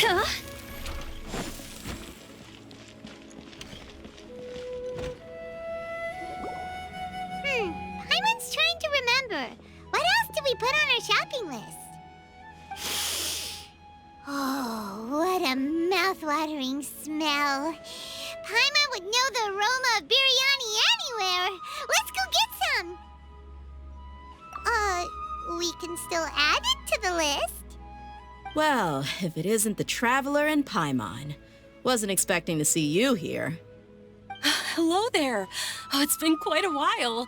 Huh? Paimon's trying to remember. What else did we put on our shopping list? Oh, what a mouth-watering smell. Paimon would know the aroma of biryani anywhere. Let's go get some. We can still add it to the list. Well, if it isn't the Traveler and Paimon. Wasn't expecting to see you here. Hello there. Oh, it's been quite a while.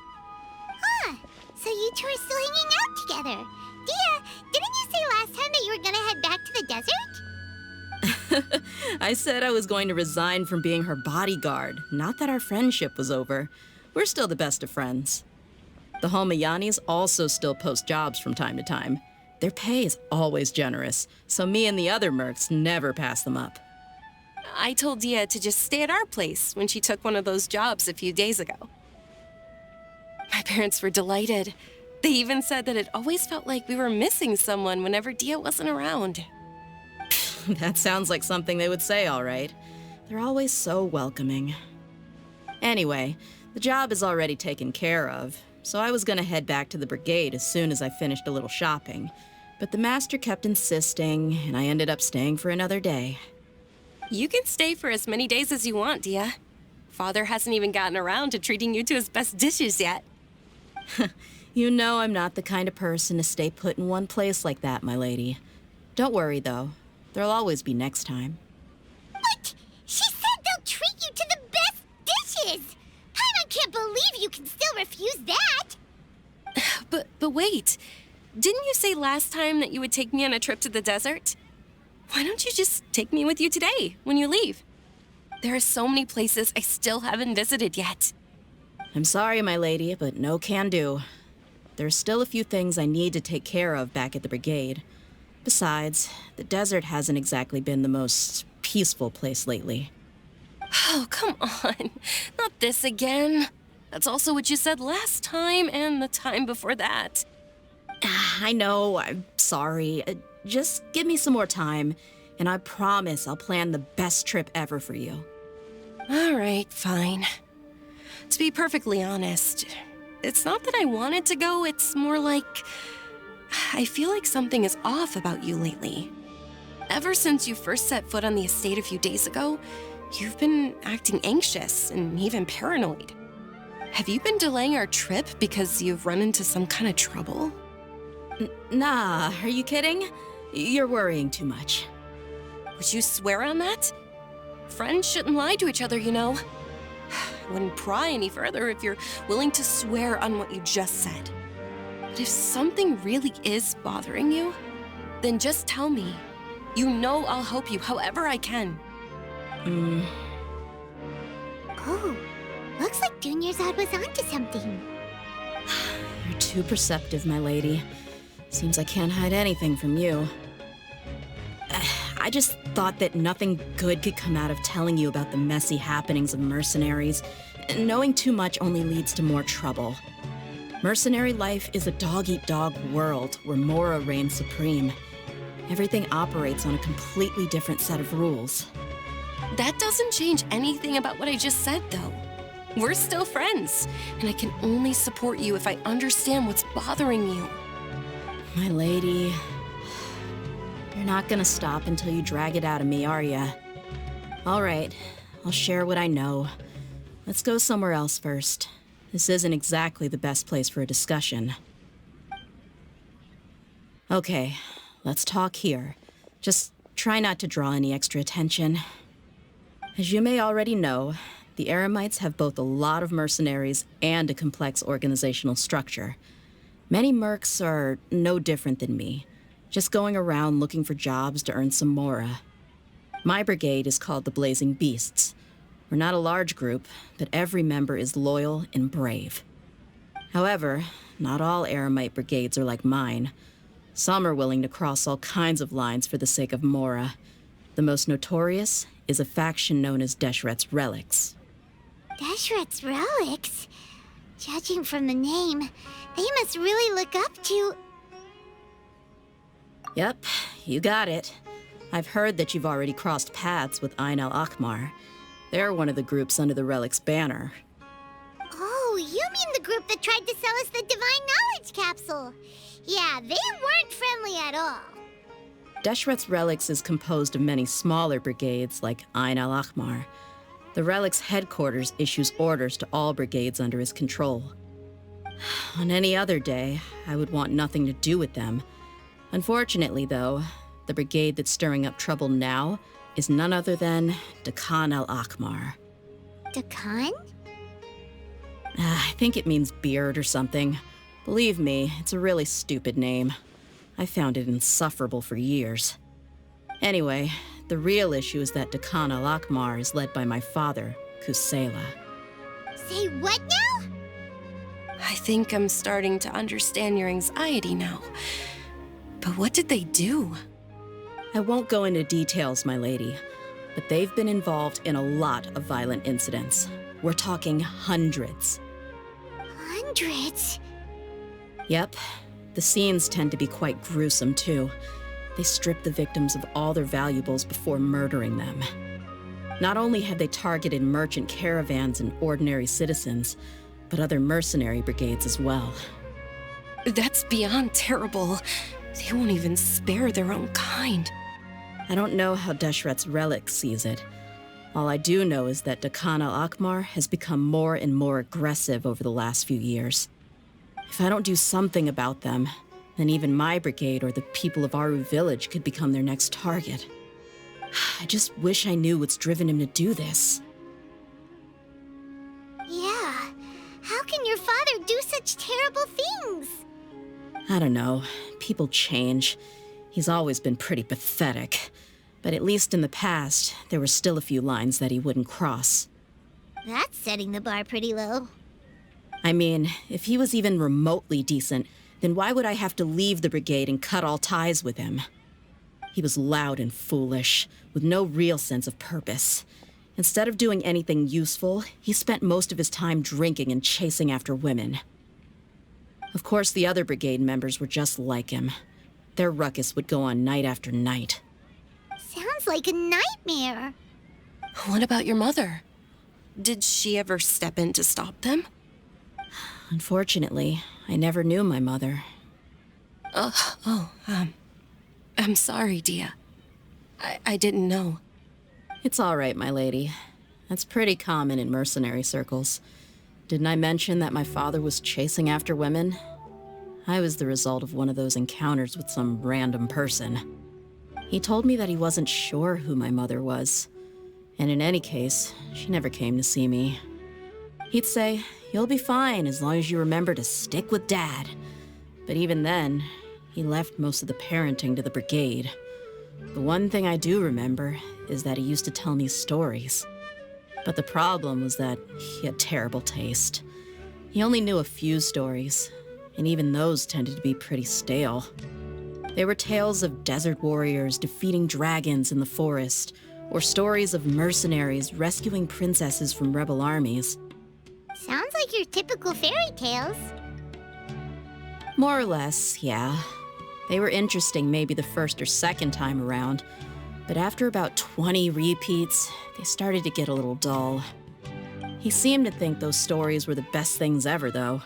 So you two are still hanging out together. Dehya, didn't you say last time that you were gonna head back to the desert? I said I was going to resign from being her bodyguard, not that our friendship was over. We're still the best of friends. The Homayanis also still post jobs from time to time. Their pay is always generous, so me and the other mercs never pass them up. I told Dehya to just stay at our place when she took one of those jobs a few days ago. My parents were delighted. They even said that it always felt like we were missing someone whenever Dehya wasn't around. That sounds like something they would say, all right. They're always so welcoming. Anyway, the job is already taken care of, so I was gonna head back to the brigade as soon as I finished a little shopping. But the master kept insisting, and I ended up staying for another day. You can stay for as many days as you want, Dehya. Father hasn't even gotten around to treating you to his best dishes yet. You know I'm not the kind of person to stay put in one place like that, my lady. Don't worry, though. There'll always be next time. What? She said they'll treat you to the best dishes! Paimon can't believe you can still refuse that! But wait. Didn't you say last time that you would take me on a trip to the desert? Why don't you just take me with you today, when you leave? There are so many places I still haven't visited yet. I'm sorry, my lady, but no can do. There's still a few things I need to take care of back at the brigade. Besides, the desert hasn't exactly been the most peaceful place lately. Oh, come on. Not this again. That's also what you said last time and the time before that. I know, I'm sorry. Just give me some more time, and I promise I'll plan the best trip ever for you. All right, fine. To be perfectly honest, it's not that I wanted to go, it's more like I feel like something is off about you lately. Ever since you first set foot on the estate a few days ago, you've been acting anxious and even paranoid. Have you been delaying our trip because you've run into some kind of trouble? Nah, are you kidding? You're worrying too much. Would you swear on that? Friends shouldn't lie to each other, you know. I wouldn't pry any further if you're willing to swear on what you just said. But if something really is bothering you, then just tell me. You know I'll help you however I can. Oh, looks like Junior's was onto something. You're too perceptive, my lady. Seems I can't hide anything from you. I just thought that nothing good could come out of telling you about the messy happenings of mercenaries. Knowing too much only leads to more trouble. Mercenary life is a dog-eat-dog world where Mora reigns supreme. Everything operates on a completely different set of rules. That doesn't change anything about what I just said, though. We're still friends, and I can only support you if I understand what's bothering you. My lady, you're not gonna stop until you drag it out of me, are ya? All right, I'll share what I know. Let's go somewhere else first. This isn't exactly the best place for a discussion. Okay, let's talk here. Just try not to draw any extra attention. As you may already know, the Eremites have both a lot of mercenaries and a complex organizational structure. Many mercs are no different than me, just going around looking for jobs to earn some mora. My brigade is called the Blazing Beasts. We're not a large group, but every member is loyal and brave. However, not all Eremite brigades are like mine. Some are willing to cross all kinds of lines for the sake of mora. The most notorious is a faction known as Deshret's Relics. Deshret's Relics? Judging from the name, they must really look up to... Yep, you got it. I've heard that you've already crossed paths with Ain al-Akmar. They're one of the groups under the Relic's banner. Oh, you mean the group that tried to sell us the Divine Knowledge Capsule? Yeah, they weren't friendly at all. Deshret's Relics is composed of many smaller brigades like Ain al-Akmar. The Relic's headquarters issues orders to all brigades under his control. On any other day, I would want nothing to do with them. Unfortunately, though, the brigade that's stirring up trouble now is none other than Dehya al-Akmar. Dakan? I think it means beard or something. Believe me, it's a really stupid name. I found it insufferable for years. Anyway, the real issue is that Dehya al-Akmar is led by my father, Kusela. Say what now? I think I'm starting to understand your anxiety now. But what did they do? I won't go into details, my lady, but they've been involved in a lot of violent incidents. We're talking hundreds. Hundreds? Yep. The scenes tend to be quite gruesome, too. They strip the victims of all their valuables before murdering them. Not only have they targeted merchant caravans and ordinary citizens, but other mercenary brigades as well. That's beyond terrible. They won't even spare their own kind. I don't know how Deshret's Relic sees it. All I do know is that Dehya al-Akmar has become more and more aggressive over the last few years. If I don't do something about them, then even my brigade or the people of Aru village could become their next target. I just wish I knew what's driven him to do this. Yeah. How can your father do such terrible things? I don't know. People change. He's always been pretty pathetic. But at least in the past, there were still a few lines that he wouldn't cross. That's setting the bar pretty low. I mean, if he was even remotely decent, then why would I have to leave the brigade and cut all ties with him? He was loud and foolish, with no real sense of purpose. Instead of doing anything useful, he spent most of his time drinking and chasing after women. Of course, the other brigade members were just like him. Their ruckus would go on night after night. Sounds like a nightmare. What about your mother? Did she ever step in to stop them? Unfortunately, I never knew my mother. I'm sorry, Dehya. I didn't know. It's all right, my lady. That's pretty common in mercenary circles. Didn't I mention that my father was chasing after women? I was the result of one of those encounters with some random person. He told me that he wasn't sure who my mother was. And in any case, she never came to see me. He'd say, "You'll be fine as long as you remember to stick with Dad." But even then, he left most of the parenting to the brigade. The one thing I do remember is that he used to tell me stories. But the problem was that he had terrible taste. He only knew a few stories, and even those tended to be pretty stale. They were tales of desert warriors defeating dragons in the forest, or stories of mercenaries rescuing princesses from rebel armies. Sounds like your typical fairy tales. More or less, yeah. They were interesting maybe the first or second time around, but after about 20 repeats, they started to get a little dull. He seemed to think those stories were the best things ever, though.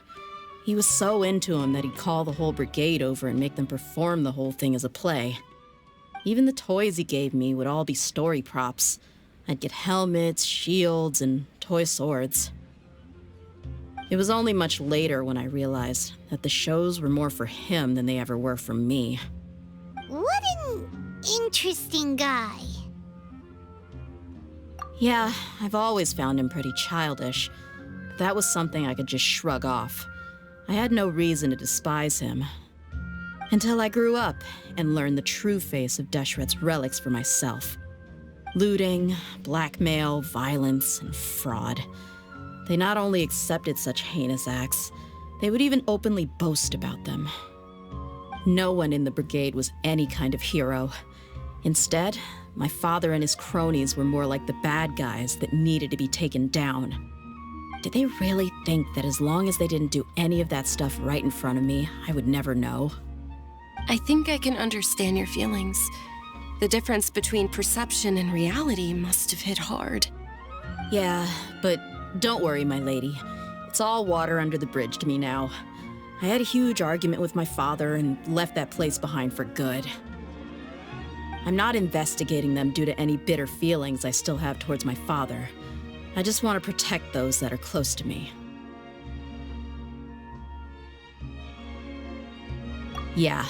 He was so into them that he'd call the whole brigade over and make them perform the whole thing as a play. Even the toys he gave me would all be story props. I'd get helmets, shields, and toy swords. It was only much later when I realized that the shows were more for him than they ever were for me. What an interesting guy. Yeah, I've always found him pretty childish, but that was something I could just shrug off. I had no reason to despise him. Until I grew up and learned the true face of Deshret's Relics for myself. Looting, blackmail, violence, and fraud. They not only accepted such heinous acts, they would even openly boast about them. No one in the brigade was any kind of hero. Instead, my father and his cronies were more like the bad guys that needed to be taken down. Did they really think that as long as they didn't do any of that stuff right in front of me, I would never know? I think I can understand your feelings. The difference between perception and reality must have hit hard. Yeah, but don't worry, my lady. It's all water under the bridge to me now. I had a huge argument with my father and left that place behind for good. I'm not investigating them due to any bitter feelings I still have towards my father. I just want to protect those that are close to me. Yeah,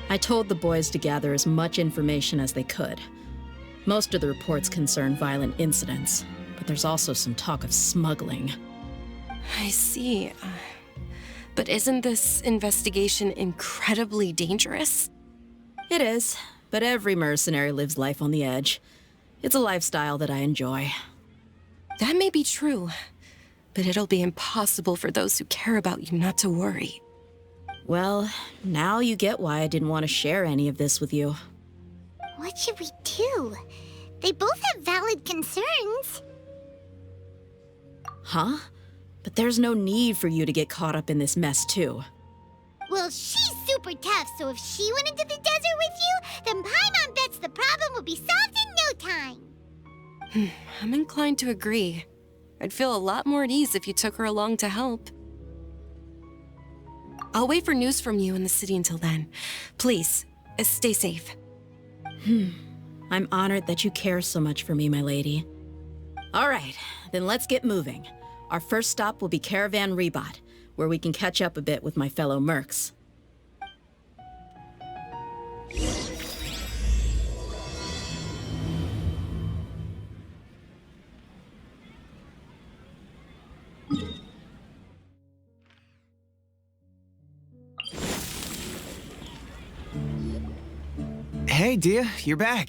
I told the boys to gather as much information as they could. Most of the reports concern violent incidents, but there's also some talk of smuggling. I see. But isn't this investigation incredibly dangerous? It is, but every mercenary lives life on the edge. It's a lifestyle that I enjoy. That may be true, but it'll be impossible for those who care about you not to worry. Well, now you get why I didn't want to share any of this with you. What should we do? They both have valid concerns. Huh? But there's no need for you to get caught up in this mess, too. Well, she's super tough, so if she went into the desert with you, then Paimon bets the problem will be solved in no time. I'm inclined to agree. I'd feel a lot more at ease if you took her along to help. I'll wait for news from you in the city until then. Please, stay safe. I'm honored that you care so much for me, my lady. All right, then let's get moving. Our first stop will be Caravan Rebot, where we can catch up a bit with my fellow mercs. Hey, Dehya, you're back.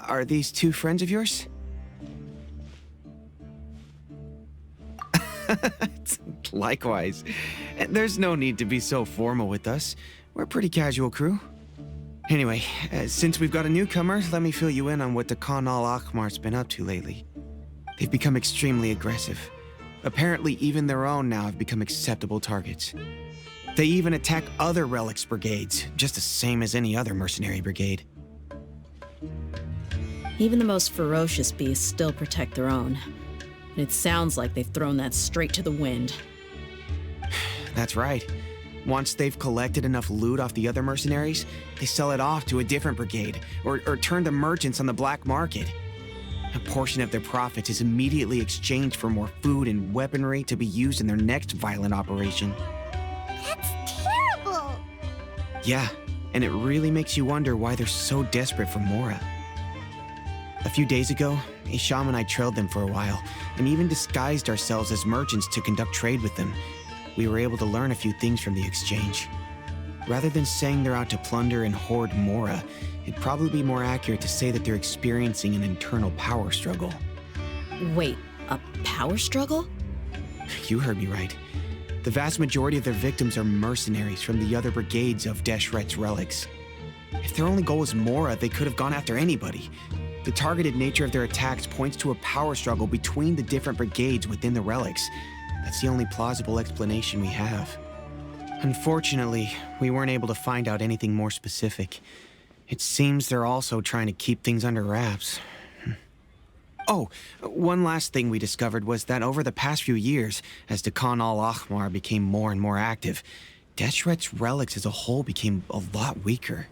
Are these two friends of yours? Likewise. There's no need to be so formal with us. We're a pretty casual crew. Anyway, since we've got a newcomer, let me fill you in on what the Khan al-Ahmar's been up to lately. They've become extremely aggressive. Apparently, even their own now have become acceptable targets. They even attack other relics brigades, just the same as any other mercenary brigade. Even the most ferocious beasts still protect their own. And it sounds like they've thrown that straight to the wind. That's right. Once they've collected enough loot off the other mercenaries, they sell it off to a different brigade, or turn to merchants on the black market. A portion of their profits is immediately exchanged for more food and weaponry to be used in their next violent operation. That's terrible. Yeah, and it really makes you wonder why they're so desperate for Mora. A few days ago, Isham and I trailed them for a while, and even disguised ourselves as merchants to conduct trade with them. We were able to learn a few things from the exchange. Rather than saying they're out to plunder and hoard Mora, it'd probably be more accurate to say that they're experiencing an internal power struggle. Wait, a power struggle? You heard me right. The vast majority of their victims are mercenaries from the other brigades of Deshret's relics. If their only goal was Mora, they could have gone after anybody. The targeted nature of their attacks points to a power struggle between the different brigades within the relics. That's the only plausible explanation we have. Unfortunately, we weren't able to find out anything more specific. It seems they're also trying to keep things under wraps. Oh, one last thing we discovered was that over the past few years, as the Khan al-Ahmar became more and more active, Deshret's relics as a whole became a lot weaker.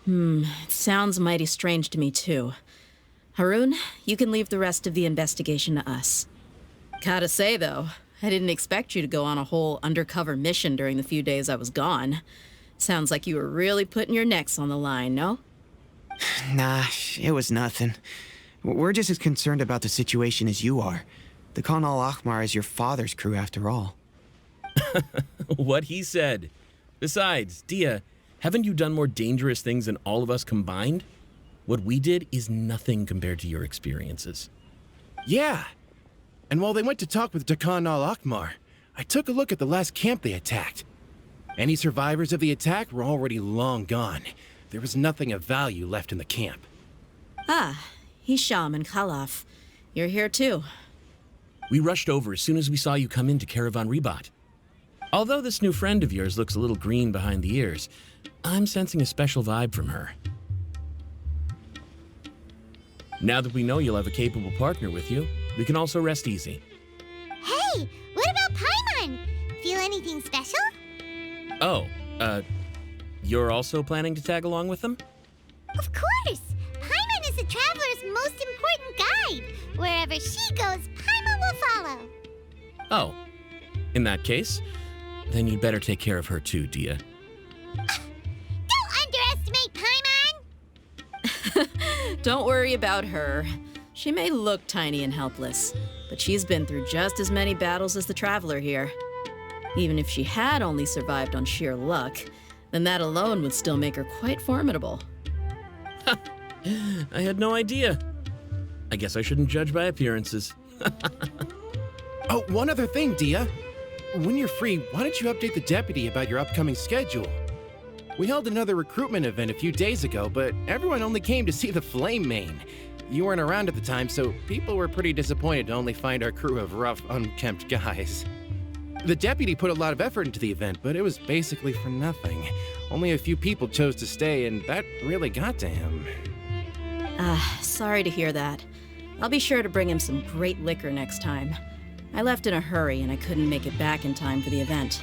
It sounds mighty strange to me, too. Harun, you can leave the rest of the investigation to us. Gotta say, though, I didn't expect you to go on a whole undercover mission during the few days I was gone. Sounds like you were really putting your necks on the line, no? Nah, it was nothing. We're just as concerned about the situation as you are. The Khan al-Ahmar is your father's crew, after all. What he said. Besides, Dehya, haven't you done more dangerous things than all of us combined? What we did is nothing compared to your experiences. Yeah. And while they went to talk with Khan al-Ahmar, I took a look at the last camp they attacked. Any survivors of the attack were already long gone. There was nothing of value left in the camp. Ah, Hisham and Khalaf. You're here too. We rushed over as soon as we saw you come into Caravan Rebot. Although this new friend of yours looks a little green behind the ears, I'm sensing a special vibe from her. Now that we know you'll have a capable partner with you, we can also rest easy. Hey, what about Paimon? Feel anything special? Oh, you're also planning to tag along with them? Of course! Paimon is the traveler's most important guide. Wherever she goes, Paimon will follow. Oh, in that case, then you'd better take care of her too, Dehya. Don't underestimate Paimon! Don't worry about her. She may look tiny and helpless, but she's been through just as many battles as the traveler here. Even if she had only survived on sheer luck, then that alone would still make her quite formidable. I had no idea. I guess I shouldn't judge by appearances. Oh, one other thing, Dehya. When you're free, why don't you update the deputy about your upcoming schedule? We held another recruitment event a few days ago, but everyone only came to see the Flame Main. You weren't around at the time, so people were pretty disappointed to only find our crew of rough, unkempt guys. The deputy put a lot of effort into the event, but it was basically for nothing. Only a few people chose to stay, and that really got to him. Sorry to hear that. I'll be sure to bring him some great liquor next time. I left in a hurry and I couldn't make it back in time for the event.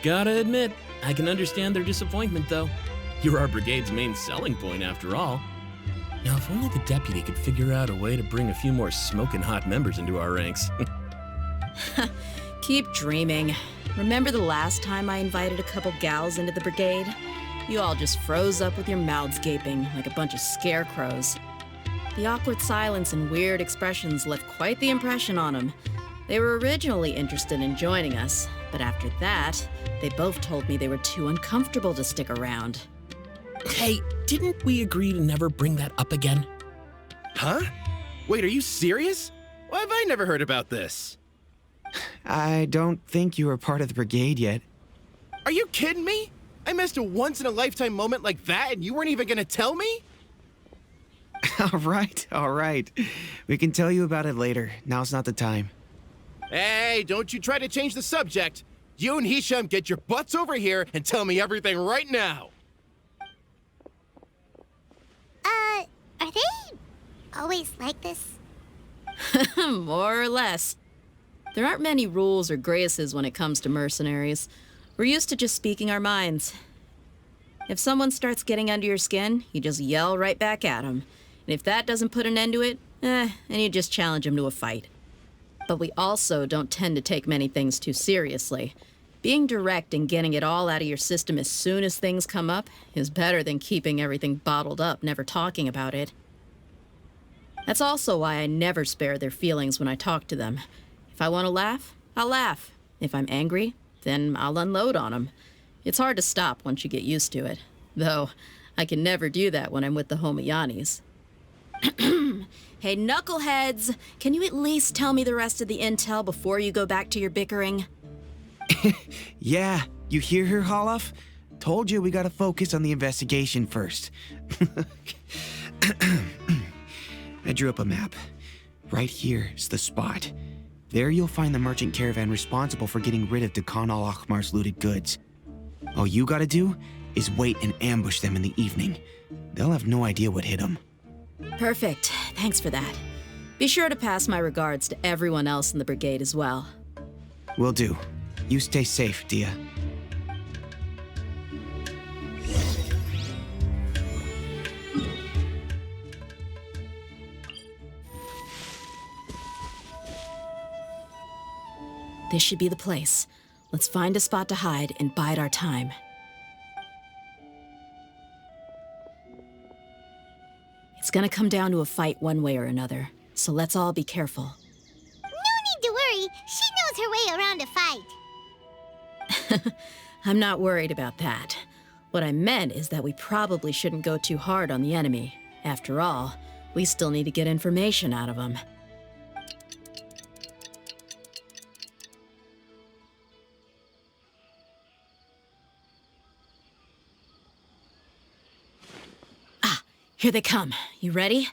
Gotta admit, I can understand their disappointment, though. You're our brigade's main selling point, after all. Now, if only the deputy could figure out a way to bring a few more smoking hot members into our ranks. Keep dreaming. Remember the last time I invited a couple gals into the brigade? You all just froze up with your mouths gaping like a bunch of scarecrows. The awkward silence and weird expressions left quite the impression on them. They were originally interested in joining us, but after that, they both told me they were too uncomfortable to stick around. Hey, didn't we agree to never bring that up again? Huh? Wait, are you serious? Why have I never heard about this? I don't think you were part of the brigade yet. Are you kidding me? I missed a once-in-a-lifetime moment like that and you weren't even gonna tell me? All right. We can tell you about it later. Now's not the time. Hey, don't you try to change the subject. You and Hisham get your butts over here and tell me everything right now. Are they always like this? More or less. There aren't many rules or graces when it comes to mercenaries. We're used to just speaking our minds. If someone starts getting under your skin, you just yell right back at them. And if that doesn't put an end to it, then you just challenge them to a fight. But we also don't tend to take many things too seriously. Being direct and getting it all out of your system as soon as things come up is better than keeping everything bottled up, never talking about it. That's also why I never spare their feelings when I talk to them. If I want to laugh, I'll laugh. If I'm angry, then I'll unload on them. It's hard to stop once you get used to it. Though, I can never do that when I'm with the Homayanis. Hey, knuckleheads! Can you at least tell me the rest of the intel before you go back to your bickering? Yeah, you hear her, Holloff? Told you we gotta focus on the investigation first. I drew up a map. Right here's the spot. There you'll find the merchant caravan responsible for getting rid of Dehya al-Ahmar's looted goods. All you gotta do is wait and ambush them in the evening. They'll have no idea what hit them. Perfect. Thanks for that. Be sure to pass my regards to everyone else in the brigade as well. Will do. You stay safe, Dehya. This should be the place. Let's find a spot to hide and bide our time. It's gonna come down to a fight one way or another, so let's all be careful. No need to worry. She knows her way around a fight. I'm not worried about that. What I meant is that we probably shouldn't go too hard on the enemy. After all, we still need to get information out of them. Here they come. You ready?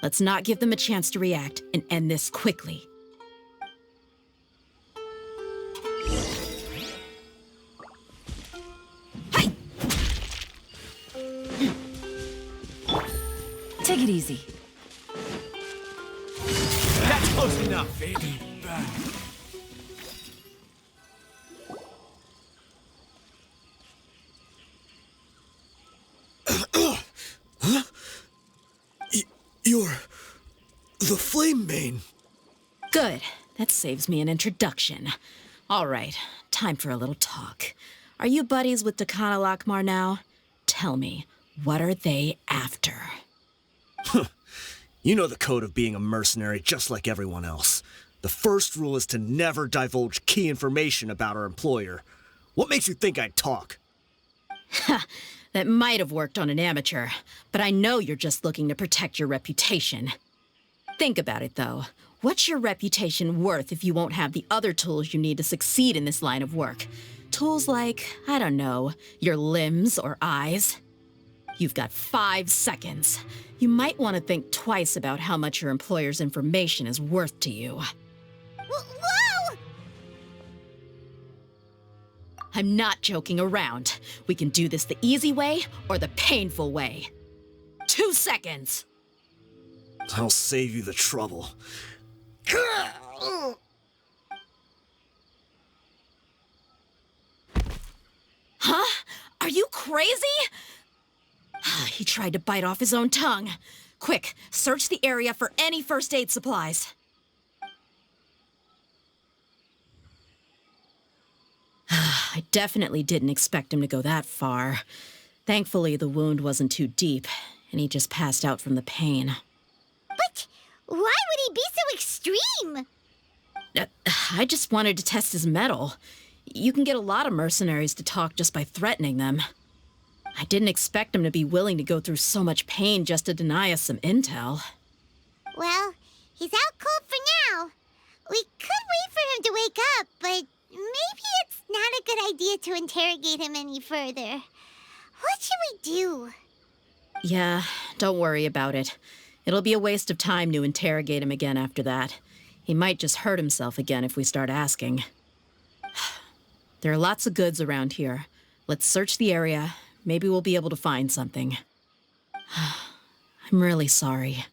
Let's not give them a chance to react and end this quickly. Take it easy. That's close enough, baby. Huh? You're the Flame Mane. Good. That saves me an introduction. All right, time for a little talk. Are you buddies with Dakana Lakmar now? Tell me, what are they after? You know the code of being a mercenary just like everyone else. The first rule is to never divulge key information about our employer. What makes you think I'd talk? That might have worked on an amateur, but I know you're just looking to protect your reputation. Think about it, though. What's your reputation worth if you won't have the other tools you need to succeed in this line of work? Tools like, I don't know, your limbs or eyes? You've got 5 seconds. You might want to think twice about how much your employer's information is worth to you. Whoa! I'm not joking around. We can do this the easy way or the painful way. 2 seconds! I'll save you the trouble. Huh? Are you crazy? He tried to bite off his own tongue. Quick, search the area for any first aid supplies. I definitely didn't expect him to go that far. Thankfully, the wound wasn't too deep, and he just passed out from the pain. But why would he be so extreme? I just wanted to test his mettle. You can get a lot of mercenaries to talk just by threatening them. I didn't expect him to be willing to go through so much pain just to deny us some intel. Well, he's out cold for now. We could wait for him to wake up, but maybe it's not a good idea to interrogate him any further. What should we do? Yeah, don't worry about it. It'll be a waste of time to interrogate him again after that. He might just hurt himself again if we start asking. There are lots of goods around here. Let's search the area. Maybe we'll be able to find something. I'm really sorry.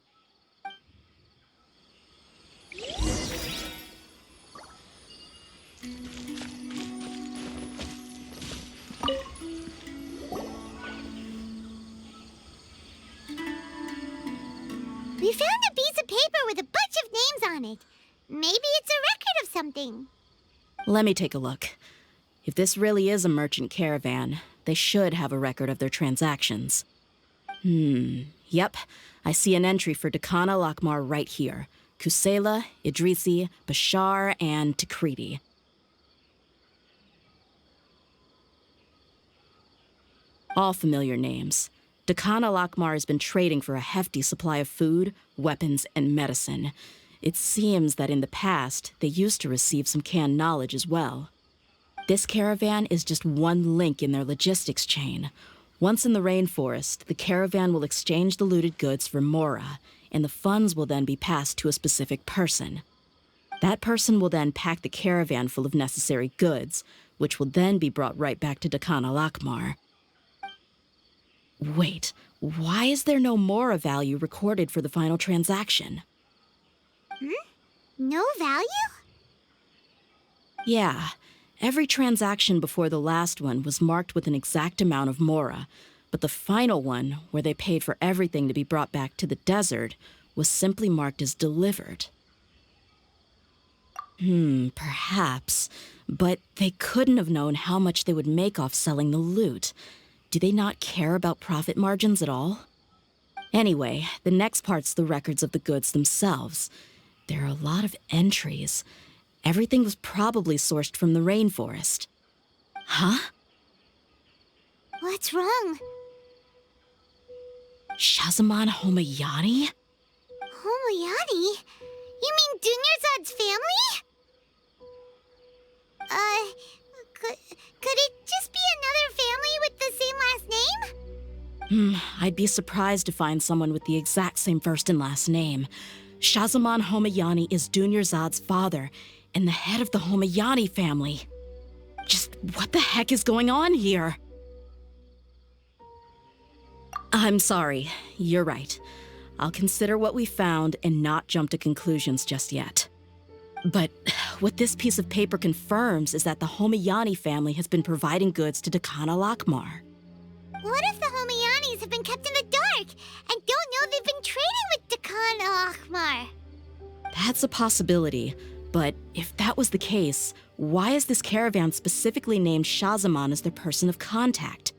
We found a piece of paper with a bunch of names on it. Maybe it's a record of something. Let me take a look. If this really is a merchant caravan, they should have a record of their transactions. Yep. I see an entry for Dakana Lakmar right here. Kusela, Idrisi, Bashar, and Takriti. All familiar names. Dakana Lakmar has been trading for a hefty supply of food, weapons, and medicine. It seems that in the past, they used to receive some canned knowledge as well. This caravan is just one link in their logistics chain. Once in the rainforest, the caravan will exchange the looted goods for Mora, and the funds will then be passed to a specific person. That person will then pack the caravan full of necessary goods, which will then be brought right back to Dakana Lakmar. Wait, why is there no Mora value recorded for the final transaction? No value? Yeah, every transaction before the last one was marked with an exact amount of Mora, but the final one, where they paid for everything to be brought back to the desert, was simply marked as delivered. Perhaps, but they couldn't have known how much they would make off selling the loot. Do they not care about profit margins at all? Anyway, the next part's the records of the goods themselves. There are a lot of entries. Everything was probably sourced from the rainforest. Huh? What's wrong? Shazamon Homayani? Homayani? You mean Dunyarzad's family? Could it just be another family with the same last name? I'd be surprised to find someone with the exact same first and last name. Shazamon Homayani is Dunyarzad's father, and the head of the Homayani family. Just what the heck is going on here? I'm sorry, you're right. I'll consider what we found and not jump to conclusions just yet. But what this piece of paper confirms is that the Homayani family has been providing goods to Dakana Lakmar. What if the Homayanis have been kept in the dark and don't know they've been trading with Dakan Akhmar? That's a possibility, but if that was the case, why is this caravan specifically named Shahzaman as their person of contact?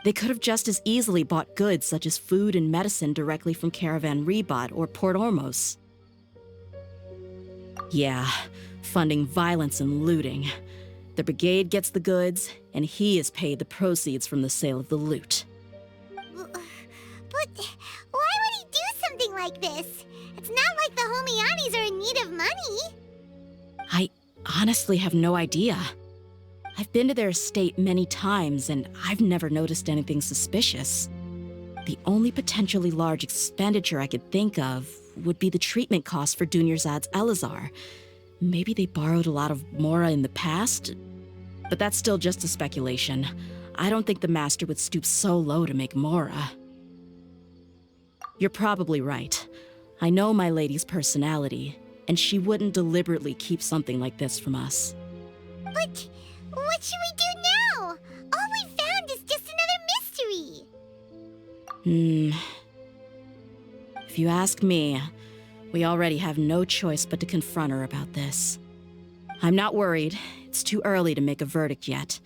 They could have just as easily bought goods such as food and medicine directly from Caravan Ribat or Port Ormos. Yeah, funding violence and looting. The brigade gets the goods, and he is paid the proceeds from the sale of the loot. But why would he do something like this? It's not like the Homayanis are in need of money. I honestly have no idea. I've been to their estate many times, and I've never noticed anything suspicious. The only potentially large expenditure I could think of would be the treatment costs for Dunyarzad's Elazar. Maybe they borrowed a lot of Mora in the past? But that's still just a speculation. I don't think the Master would stoop so low to make Mora. You're probably right. I know my lady's personality, and she wouldn't deliberately keep something like this from us. But what should we do now? All we found is just another mystery. If you ask me, we already have no choice but to confront her about this. I'm not worried. It's too early to make a verdict yet.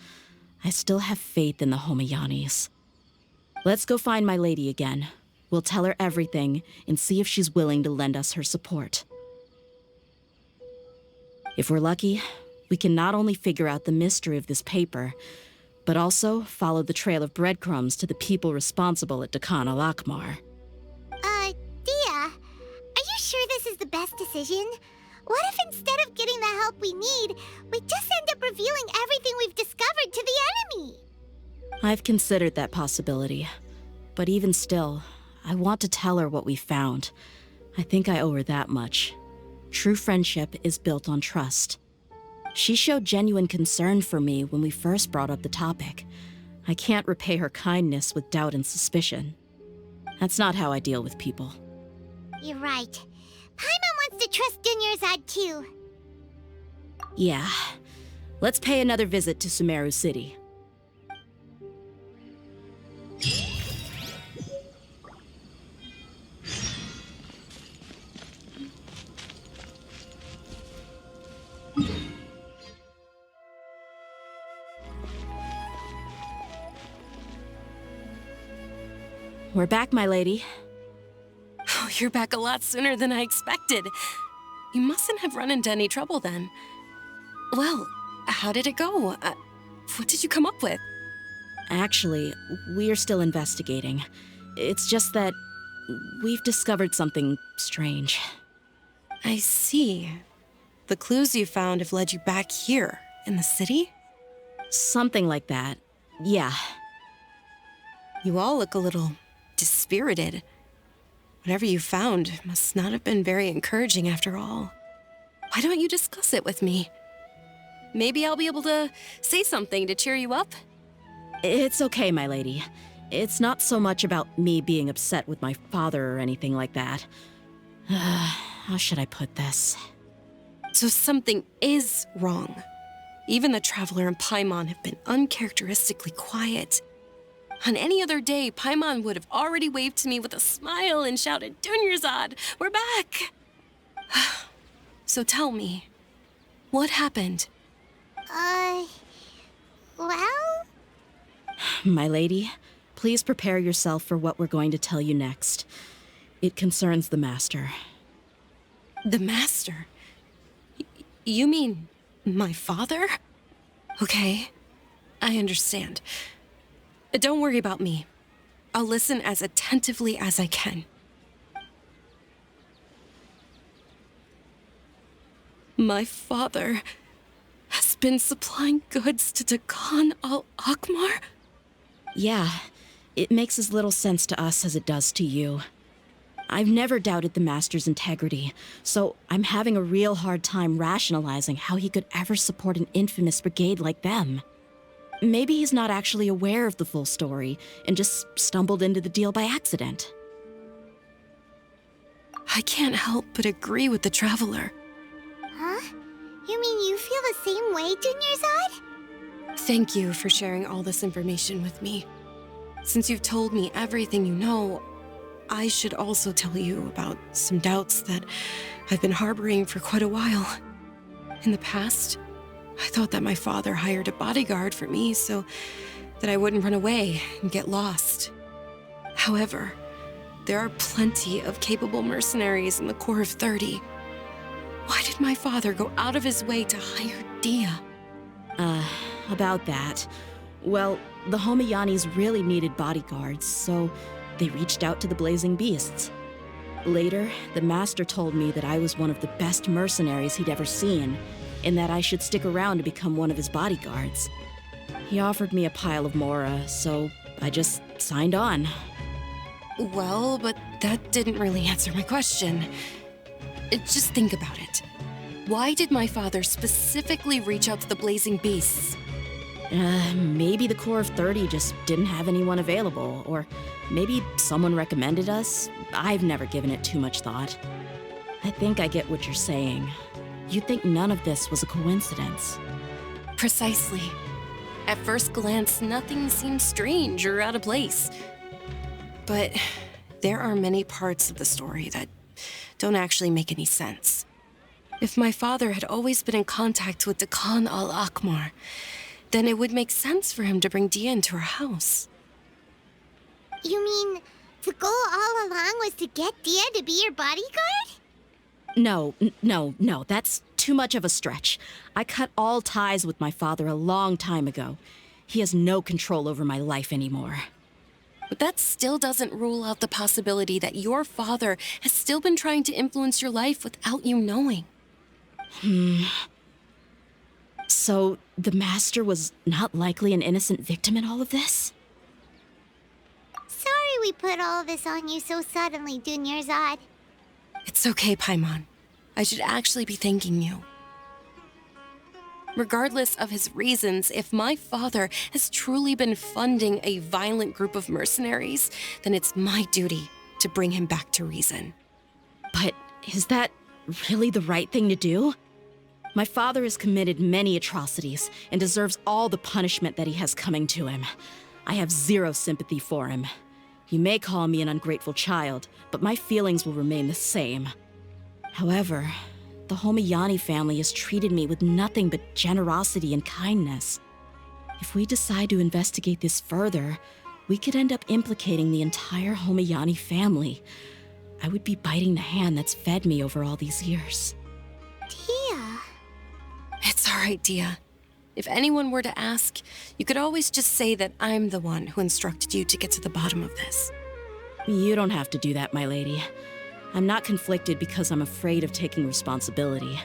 I still have faith in the Homayanis. Let's go find my lady again. We'll tell her everything and see if she's willing to lend us her support. If we're lucky, we can not only figure out the mystery of this paper, but also follow the trail of breadcrumbs to the people responsible at Dakana Lakmar. Dehya, are you sure this is the best decision? What if instead of getting the help we need, we just end up revealing everything we've discovered to the enemy? I've considered that possibility, but even still, I want to tell her what we found. I think I owe her that much. True friendship is built on trust. She showed genuine concern for me when we first brought up the topic. I can't repay her kindness with doubt and suspicion. That's not how I deal with people. You're right. Paimon wants to trust Dunyarzad too. Yeah. Let's pay another visit to Sumeru City. We're back, my lady. Oh, you're back a lot sooner than I expected. You mustn't have run into any trouble then. Well, how did it go? What did you come up with? Actually, we're still investigating. It's just that we've discovered something strange. I see. The clues you found have led you back here, in the city? Something like that. Yeah. You all look a little dispirited. Whatever you found must not have been very encouraging after all. Why don't you discuss it with me? Maybe I'll be able to say something to cheer you up? It's okay, my lady. It's not so much about me being upset with my father or anything like that. How should I put this? So something is wrong. Even the Traveler and Paimon have been uncharacteristically quiet. On any other day, Paimon would have already waved to me with a smile and shouted, "Dunyarzad, we're back!" So tell me, what happened? Well? My lady, please prepare yourself for what we're going to tell you next. It concerns the Master. The Master? You mean my father? Okay, I understand. Don't worry about me. I'll listen as attentively as I can. My father has been supplying goods to Dakan al-Akmar? Yeah, it makes as little sense to us as it does to you. I've never doubted the Master's integrity, so I'm having a real hard time rationalizing how he could ever support an infamous brigade like them. Maybe he's not actually aware of the full story and just stumbled into the deal by accident. I can't help but agree with the traveler. Huh? You mean you feel the same way, Dunyarzad? Thank you for sharing all this information with me. Since you've told me everything you know, I should also tell you about some doubts that I've been harboring for quite a while. In the past, I thought that my father hired a bodyguard for me so that I wouldn't run away and get lost. However, there are plenty of capable mercenaries in the Corps of 30. Why did my father go out of his way to hire Dehya? About that. Well, the Homayanis really needed bodyguards, so they reached out to the Blazing Beasts. Later, the Master told me that I was one of the best mercenaries he'd ever seen, and that I should stick around to become one of his bodyguards. He offered me a pile of mora, so I just signed on. Well, but that didn't really answer my question. Just think about it. Why did my father specifically reach out to the Blazing Beasts? Maybe the Corps of 30 just didn't have anyone available, or maybe someone recommended us. I've never given it too much thought. I think I get what you're saying. You think none of this was a coincidence. Precisely. At first glance, nothing seems strange or out of place. But there are many parts of the story that don't actually make any sense. If my father had always been in contact with Dehya al-Akmar, then it would make sense for him to bring Dehya into our house. You mean the goal all along was to get Dehya to be your bodyguard? No, that's too much of a stretch. I cut all ties with my father a long time ago. He has no control over my life anymore. But that still doesn't rule out the possibility that your father has still been trying to influence your life without you knowing. So, the Master was not likely an innocent victim in all of this? Sorry we put all of this on you so suddenly, Dunyarzad. It's okay, Paimon. I should actually be thanking you. Regardless of his reasons, if my father has truly been funding a violent group of mercenaries, then it's my duty to bring him back to reason. But is that really the right thing to do? My father has committed many atrocities and deserves all the punishment that he has coming to him. I have zero sympathy for him. You may call me an ungrateful child, but my feelings will remain the same. However, the Homayani family has treated me with nothing but generosity and kindness. If we decide to investigate this further, we could end up implicating the entire Homayani family. I would be biting the hand that's fed me over all these years. Dehya. It's all right, Dehya. If anyone were to ask, you could always just say that I'm the one who instructed you to get to the bottom of this. You don't have to do that, my lady. I'm not conflicted because I'm afraid of taking responsibility.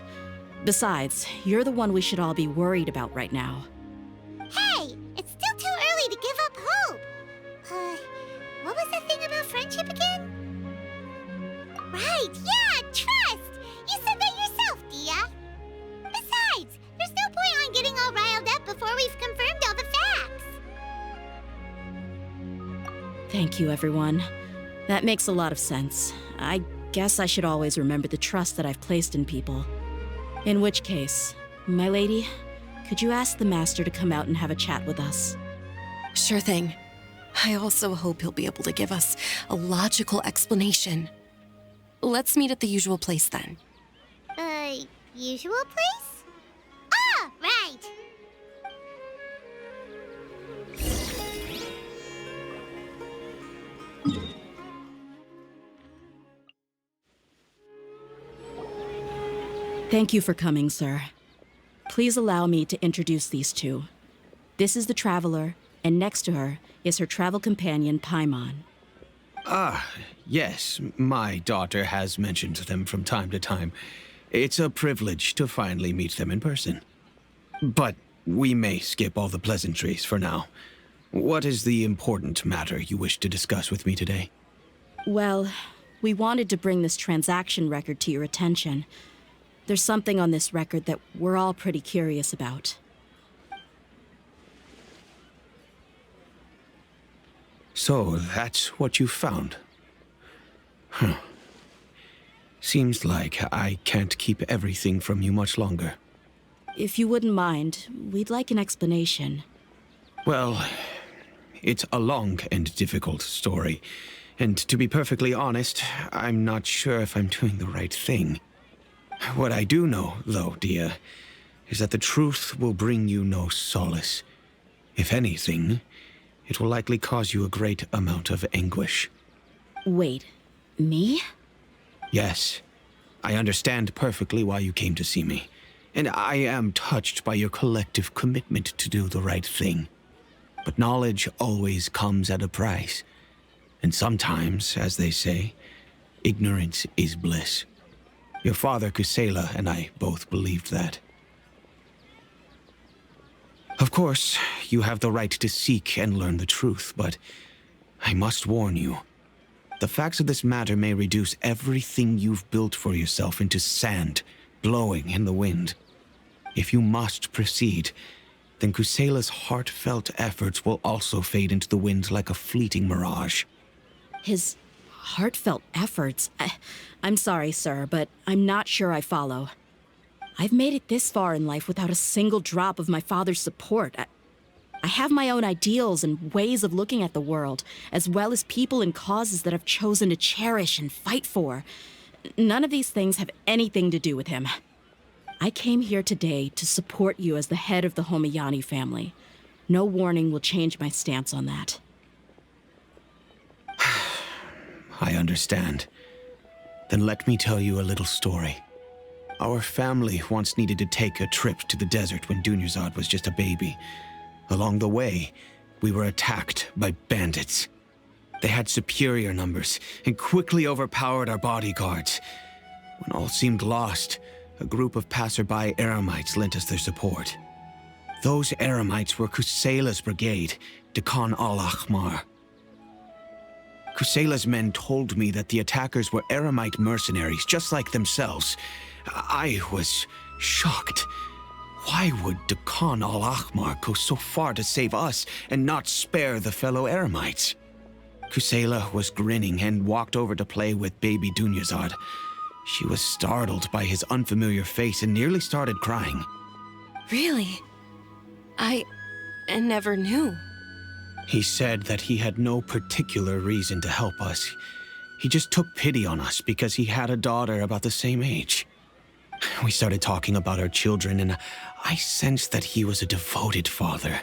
Besides, you're the one we should all be worried about right now. Hey, it's still too early to give up hope. What was that thing about friendship again? Right, yeah, trust! You said that yourself, Dehya. Besides, there's no point on getting all riled up before we've confirmed all the facts. Thank you, everyone. That makes a lot of sense. I guess I should always remember the trust that I've placed in people. In which case, my lady, could you ask the Master to come out and have a chat with us? Sure thing. I also hope he'll be able to give us a logical explanation. Let's meet at the usual place then. Usual place? Ah, right! Thank you for coming, sir. Please allow me to introduce these two. This is the Traveler, and next to her is her travel companion, Paimon. Yes, my daughter has mentioned them from time to time. It's a privilege to finally meet them in person. But we may skip all the pleasantries for now. What is the important matter you wish to discuss with me today? Well, we wanted to bring this transaction record to your attention. There's something on this record that we're all pretty curious about. So that's what you found. Huh. Seems like I can't keep everything from you much longer. If you wouldn't mind, we'd like an explanation. Well, it's a long and difficult story. And to be perfectly honest, I'm not sure if I'm doing the right thing. What I do know, though, Dehya, is that the truth will bring you no solace. If anything, it will likely cause you a great amount of anguish. Wait, me? Yes, I understand perfectly why you came to see me, and I am touched by your collective commitment to do the right thing. But knowledge always comes at a price, and sometimes, as they say, ignorance is bliss. Your father, Kusela, and I both believed that. Of course, you have the right to seek and learn the truth, but I must warn you. The facts of this matter may reduce everything you've built for yourself into sand, blowing in the wind. If you must proceed, then Kusela's heartfelt efforts will also fade into the wind like a fleeting mirage. His heartfelt efforts? I'm sorry, sir, but I'm not sure I follow. I've made it this far in life without a single drop of my father's support. I have my own ideals and ways of looking at the world, as well as people and causes that I've chosen to cherish and fight for. None of these things have anything to do with him. I came here today to support you as the head of the Homayani family. No warning will change my stance on that. I understand. Then let me tell you a little story. Our family once needed to take a trip to the desert when Dunyarzad was just a baby. Along the way, we were attacked by bandits. They had superior numbers and quickly overpowered our bodyguards. When all seemed lost, a group of passerby Eremites lent us their support. Those Eremites were Kusela's brigade, Dehya al-Ahmar. Kusela's men told me that the attackers were Eremite mercenaries, just like themselves. I was shocked. Why would Dehya al-Ahmar go so far to save us and not spare the fellow Eremites? Kusela was grinning and walked over to play with baby Dunyarzad. She was startled by his unfamiliar face and nearly started crying. Really? I never knew. He said that he had no particular reason to help us. He just took pity on us because he had a daughter about the same age. We started talking about our children, and I sensed that he was a devoted father.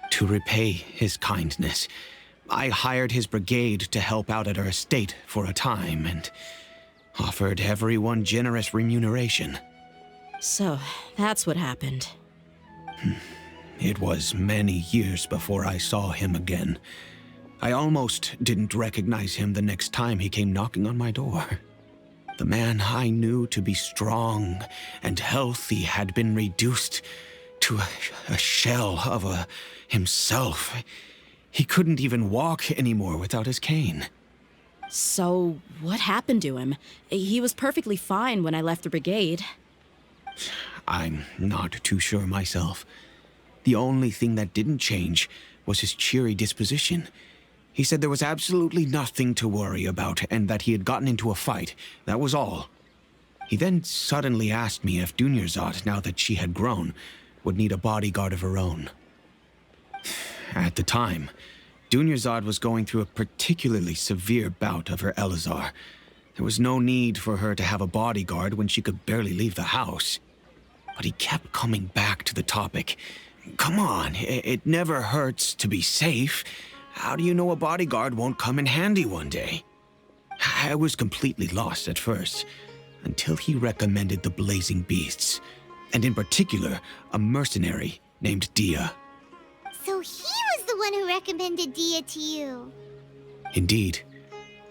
To repay his kindness, I hired his brigade to help out at our estate for a time and offered everyone generous remuneration. So, that's what happened. It was many years before I saw him again. I almost didn't recognize him the next time he came knocking on my door. The man I knew to be strong and healthy had been reduced to a shell of himself. He couldn't even walk anymore without his cane. So, what happened to him? He was perfectly fine when I left the brigade. I'm not too sure myself. The only thing that didn't change was his cheery disposition. He said there was absolutely nothing to worry about and that he had gotten into a fight. That was all. He then suddenly asked me if Dunyarzad, now that she had grown, would need a bodyguard of her own. At the time, Dunyarzad was going through a particularly severe bout of her Elazar. There was no need for her to have a bodyguard when she could barely leave the house. But he kept coming back to the topic. Come on, it never hurts to be safe. How do you know a bodyguard won't come in handy one day? I was completely lost at first, until he recommended the Blazing Beasts, and in particular, a mercenary named Dehya. So he was the one who recommended Dehya to you. Indeed.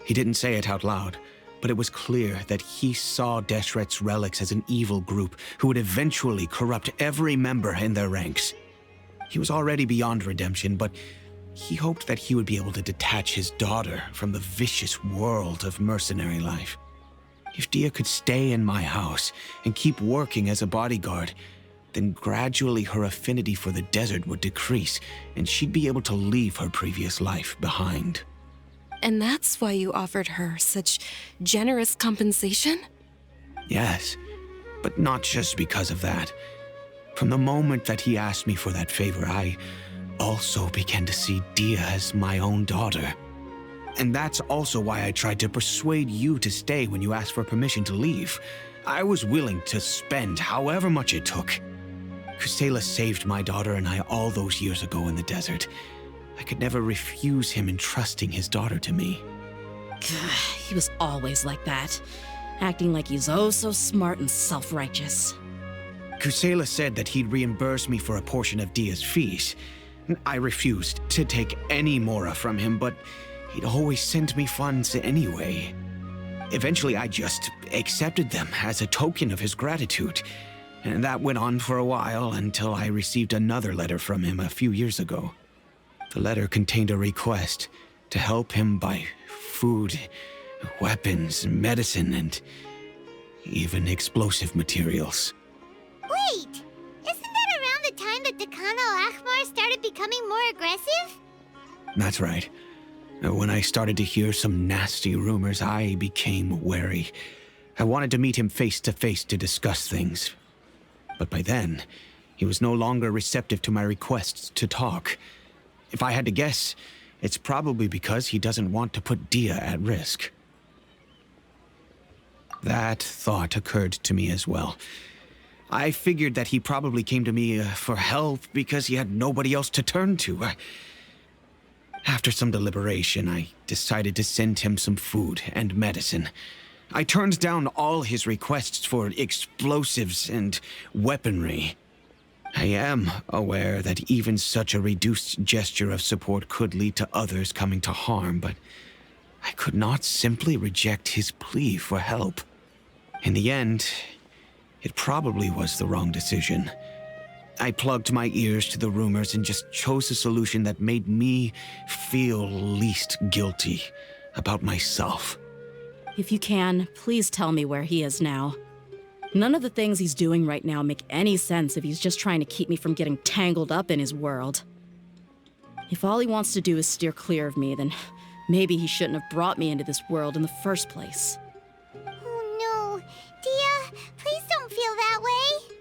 He didn't say it out loud, but it was clear that he saw Deshret's relics as an evil group who would eventually corrupt every member in their ranks. He was already beyond redemption, but he hoped that he would be able to detach his daughter from the vicious world of mercenary life. If Dehya could stay in my house and keep working as a bodyguard, then gradually her affinity for the desert would decrease, and she'd be able to leave her previous life behind. And that's why you offered her such generous compensation? Yes, but not just because of that. From the moment that he asked me for that favor, I also began to see Dehya as my own daughter. And that's also why I tried to persuade you to stay when you asked for permission to leave. I was willing to spend however much it took. Kusela saved my daughter and I all those years ago in the desert. I could never refuse him entrusting his daughter to me. He was always like that, acting like he's oh so smart and self-righteous. Kusela said that he'd reimburse me for a portion of Dehya's fees. I refused to take any mora from him, but he'd always send me funds anyway. Eventually, I just accepted them as a token of his gratitude. And that went on for a while until I received another letter from him a few years ago. The letter contained a request to help him buy food, weapons, medicine, and even explosive materials. Wait! Isn't that around the time that Dakan al-Akhmar started becoming more aggressive? That's right. When I started to hear some nasty rumors, I became wary. I wanted to meet him face to face to discuss things. But by then, he was no longer receptive to my requests to talk. If I had to guess, it's probably because he doesn't want to put Dehya at risk. That thought occurred to me as well. I figured that he probably came to me for help because he had nobody else to turn to. After some deliberation, I decided to send him some food and medicine. I turned down all his requests for explosives and weaponry. I am aware that even such a reduced gesture of support could lead to others coming to harm, but I could not simply reject his plea for help. In the end, it probably was the wrong decision. I plugged my ears to the rumors and just chose a solution that made me feel least guilty about myself. If you can, please tell me where he is now. None of the things he's doing right now make any sense if he's just trying to keep me from getting tangled up in his world. If all he wants to do is steer clear of me, then maybe he shouldn't have brought me into this world in the first place. Oh no. Dehya, please don't feel that way.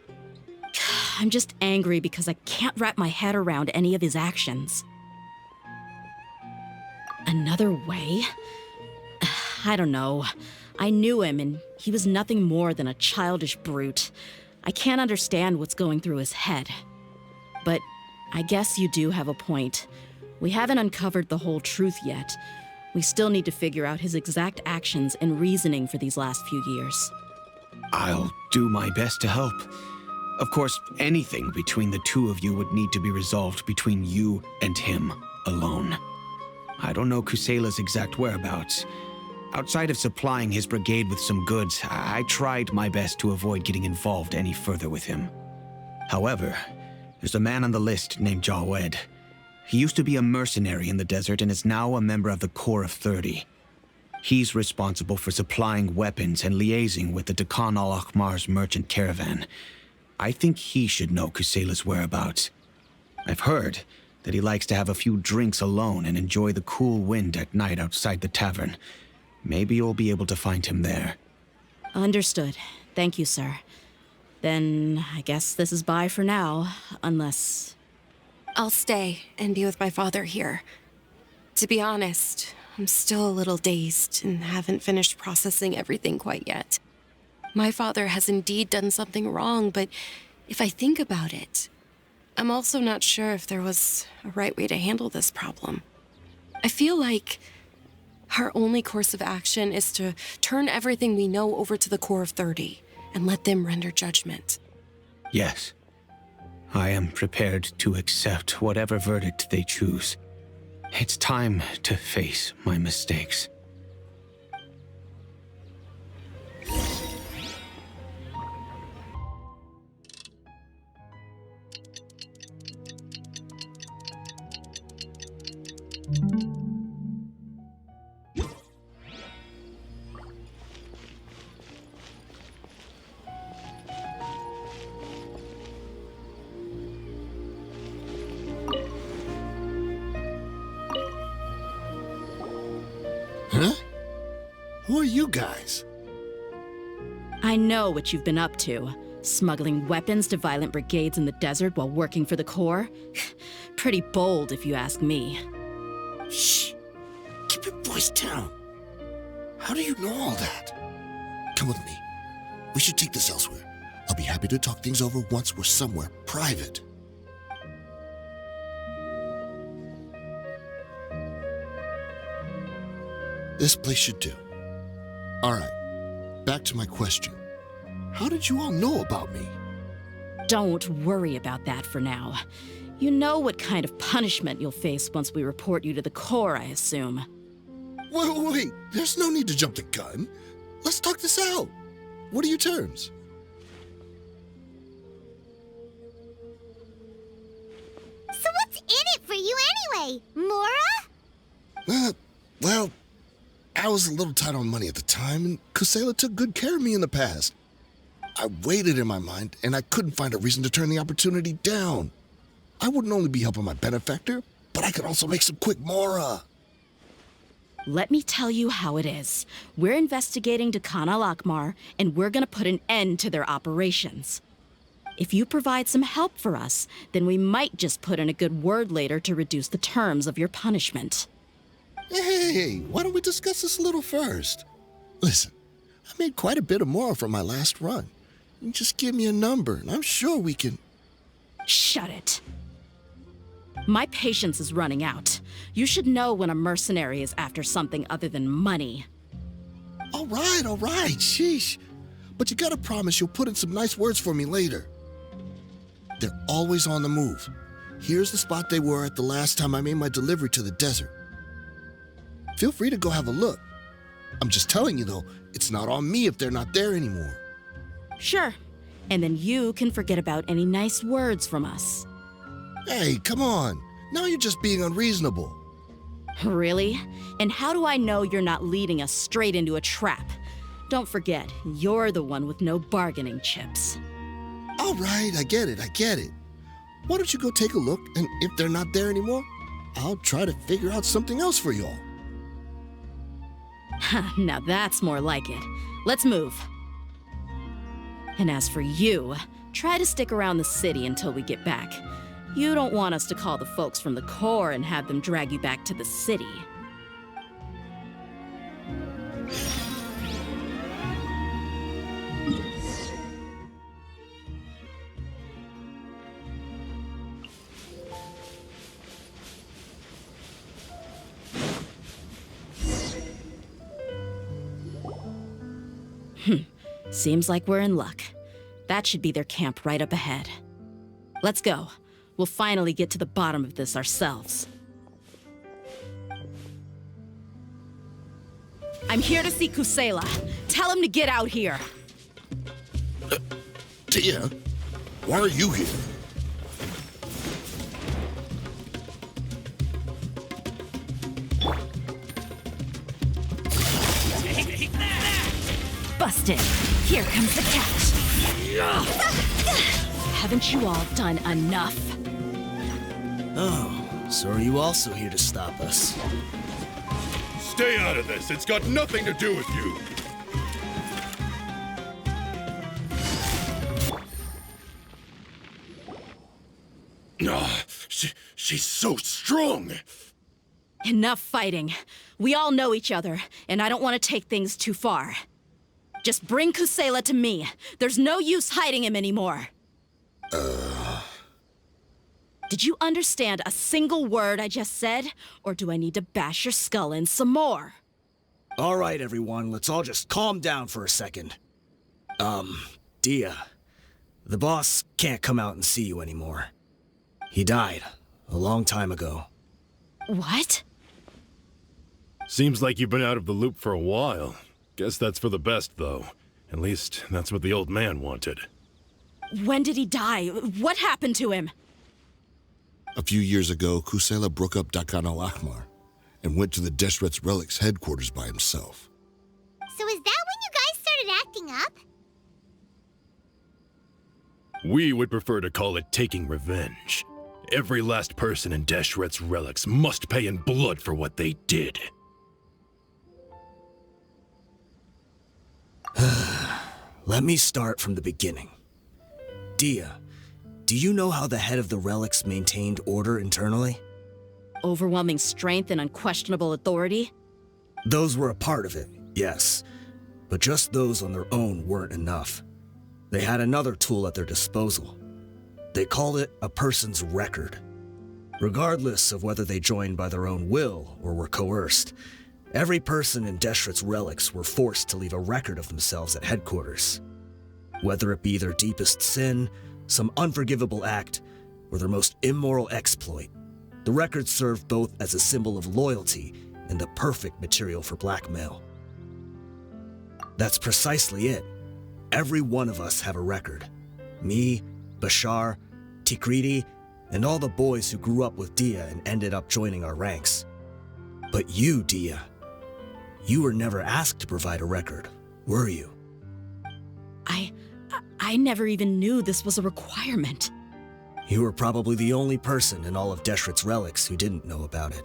I'm just angry because I can't wrap my head around any of his actions. Another way? I don't know. I knew him, and he was nothing more than a childish brute. I can't understand what's going through his head. But I guess you do have a point. We haven't uncovered the whole truth yet. We still need to figure out his exact actions and reasoning for these last few years. I'll do my best to help. Of course, anything between the two of you would need to be resolved between you and him alone. I don't know Kusela's exact whereabouts. Outside of supplying his brigade with some goods, I tried my best to avoid getting involved any further with him. However, there's a man on the list named Jawed. He used to be a mercenary in the desert and is now a member of the Corps of 30. He's responsible for supplying weapons and liaising with the Dakan al-Akhmar's merchant caravan. I think he should know Kusela's whereabouts. I've heard that he likes to have a few drinks alone and enjoy the cool wind at night outside the tavern. Maybe you'll be able to find him there. Understood. Thank you, sir. Then I guess this is bye for now, unless... I'll stay and be with my father here. To be honest, I'm still a little dazed and haven't finished processing everything quite yet. My father has indeed done something wrong, but if I think about it, I'm also not sure if there was a right way to handle this problem. I feel like our only course of action is to turn everything we know over to the Corps of 30 and let them render judgment. Yes. I am prepared to accept whatever verdict they choose. It's time to face my mistakes. Huh? Who are you guys? I know what you've been up to. Smuggling weapons to violent brigades in the desert while working for the Corps? Pretty bold, if you ask me. Shh! Keep your voice down. How do you know all that? Come with me. We should take this elsewhere. I'll be happy to talk things over once we're somewhere private. This place should do. All right, back to my question. How did you all know about me? Don't worry about that for now. You know what kind of punishment you'll face once we report you to the Corps, I assume. Wait, there's no need to jump the gun. Let's talk this out. What are your terms? So what's in it for you anyway, Mora? Well, I was a little tight on money at the time, and Kusela took good care of me in the past. I weighed it in my mind, and I couldn't find a reason to turn the opportunity down. I wouldn't only be helping my benefactor, but I could also make some quick Mora. Let me tell you how it is. We're investigating Dehya Al-Akmar, and we're gonna put an end to their operations. If you provide some help for us, then we might just put in a good word later to reduce the terms of your punishment. Hey, why don't we discuss this a little first? Listen, I made quite a bit of Mora from my last run. You just give me a number, and I'm sure we can... Shut it. My patience is running out. You should know when a mercenary is after something other than money. All right, sheesh. But you gotta promise you'll put in some nice words for me later. They're always on the move. Here's the spot they were at the last time I made my delivery to the desert. Feel free to go have a look. I'm just telling you though, it's not on me if they're not there anymore. Sure. And then you can forget about any nice words from us. Hey, come on. Now you're just being unreasonable. Really? And how do I know you're not leading us straight into a trap? Don't forget, you're the one with no bargaining chips. All right, I get it. Why don't you go take a look, and if they're not there anymore, I'll try to figure out something else for y'all. Now that's more like it. Let's move. And as for you, try to stick around the city until we get back. You don't want us to call the folks from the Corps and have them drag you back to the city. Seems like we're in luck. That should be their camp right up ahead. Let's go. We'll finally get to the bottom of this ourselves. I'm here to see Kusela. Tell him to get out here. Dehya, why are you here? Busted. Here comes the catch. Haven't you all done enough? Oh, so are you also here to stop us? Stay out of this. It's got nothing to do with you. She's so strong. Enough fighting. We all know each other, and I don't want to take things too far. Just bring Kusela to me. There's no use hiding him anymore. Did you understand a single word I just said? Or do I need to bash your skull in some more? All right, everyone, let's all just calm down for a second. Dehya, the boss can't come out and see you anymore. He died a long time ago. What? Seems like you've been out of the loop for a while. Guess that's for the best, though. At least, that's what the old man wanted. When did he die? What happened to him? A few years ago, Kusela broke up Dehya Al-Akmar and went to the Deshret's Relics headquarters by himself. So is that when you guys started acting up? We would prefer to call it taking revenge. Every last person in Deshret's Relics must pay in blood for what they did. Let me start from the beginning. Dehya, do you know how the head of the relics maintained order internally? Overwhelming strength and unquestionable authority? Those were a part of it, yes. But just those on their own weren't enough. They had another tool at their disposal. They called it a person's record. Regardless of whether they joined by their own will or were coerced, every person in Deshret's relics were forced to leave a record of themselves at headquarters. Whether it be their deepest sin, some unforgivable act, or their most immoral exploit, the record served both as a symbol of loyalty and the perfect material for blackmail. That's precisely it. Every one of us have a record. Me, Bashar, Tikriti, and all the boys who grew up with Dehya and ended up joining our ranks. But you, Dehya, you were never asked to provide a record, were you? I never even knew this was a requirement. You were probably the only person in all of Deshret's relics who didn't know about it.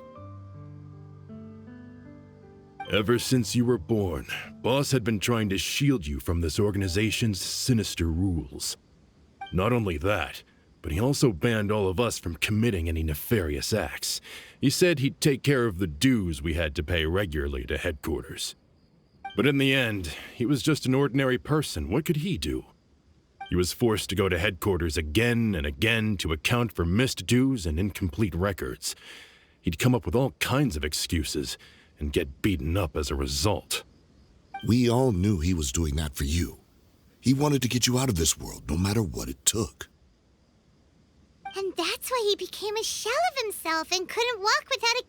Ever since you were born, Boss had been trying to shield you from this organization's sinister rules. Not only that, but he also banned all of us from committing any nefarious acts. He said he'd take care of the dues we had to pay regularly to headquarters. But in the end, he was just an ordinary person. What could he do? He was forced to go to headquarters again and again to account for missed dues and incomplete records. He'd come up with all kinds of excuses and get beaten up as a result. We all knew he was doing that for you. He wanted to get you out of this world, no matter what it took. And that's why he became a shell of himself and couldn't walk without a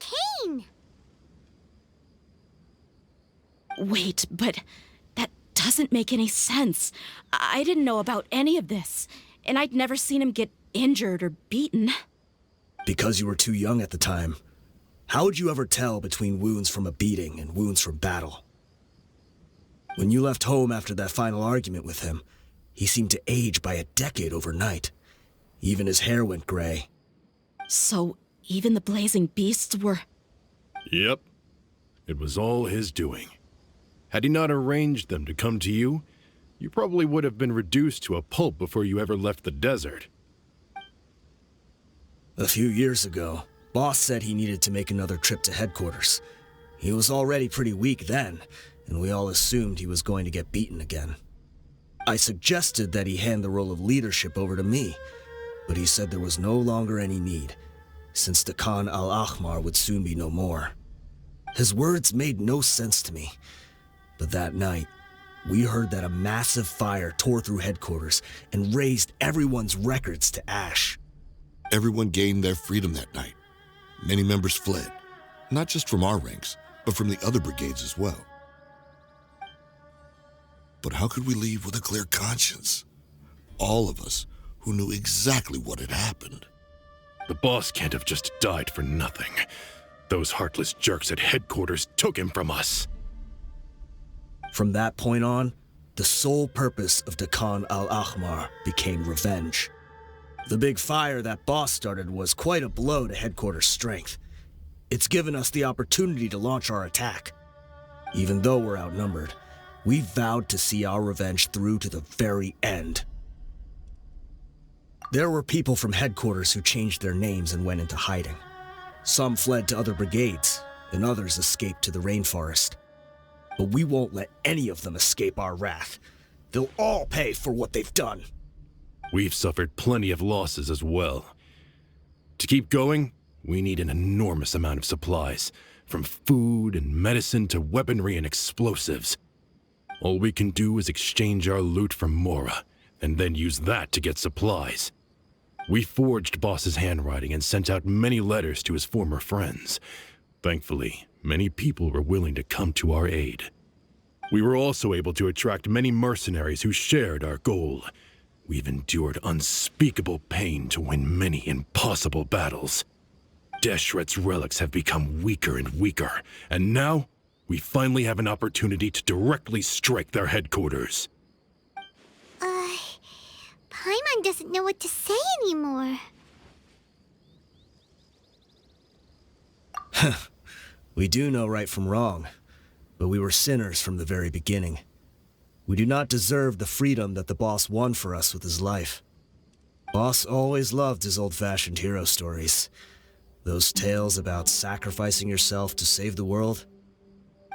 cane. Wait, but that doesn't make any sense. I didn't know about any of this, and I'd never seen him get injured or beaten. Because you were too young at the time. How would you ever tell between wounds from a beating and wounds from battle? When you left home after that final argument with him, he seemed to age by a decade overnight. Even his hair went gray. So even the blazing beasts were... Yep. It was all his doing. Had he not arranged them to come to you, you probably would have been reduced to a pulp before you ever left the desert. A few years ago, Boss said he needed to make another trip to headquarters. He was already pretty weak then, and we all assumed he was going to get beaten again. I suggested that he hand the role of leadership over to me, but he said there was no longer any need, since the Khan al-Ahmar would soon be no more. His words made no sense to me, but that night, we heard that a massive fire tore through headquarters and razed everyone's records to ash. Everyone gained their freedom that night. Many members fled, not just from our ranks, but from the other brigades as well. But how could we leave with a clear conscience? All of us who knew exactly what had happened. The boss can't have just died for nothing. Those heartless jerks at headquarters took him from us. From that point on, the sole purpose of the Khan al-Ahmar became revenge. The big fire that Boss started was quite a blow to headquarters' strength. It's given us the opportunity to launch our attack. Even though we're outnumbered, we vowed to see our revenge through to the very end. There were people from headquarters who changed their names and went into hiding. Some fled to other brigades, and others escaped to the rainforest. But we won't let any of them escape our wrath. They'll all pay for what they've done. We've suffered plenty of losses as well. To keep going, we need an enormous amount of supplies, from food and medicine to weaponry and explosives. All we can do is exchange our loot from Mora, and then use that to get supplies. We forged Boss's handwriting and sent out many letters to his former friends. Thankfully, many people were willing to come to our aid. We were also able to attract many mercenaries who shared our goal. We've endured unspeakable pain to win many impossible battles. Deshret's relics have become weaker and weaker, and now we finally have an opportunity to directly strike their headquarters. Paimon doesn't know what to say anymore. We do know right from wrong, but we were sinners from the very beginning. We do not deserve the freedom that the boss won for us with his life. Boss always loved his old-fashioned hero stories. Those tales about sacrificing yourself to save the world.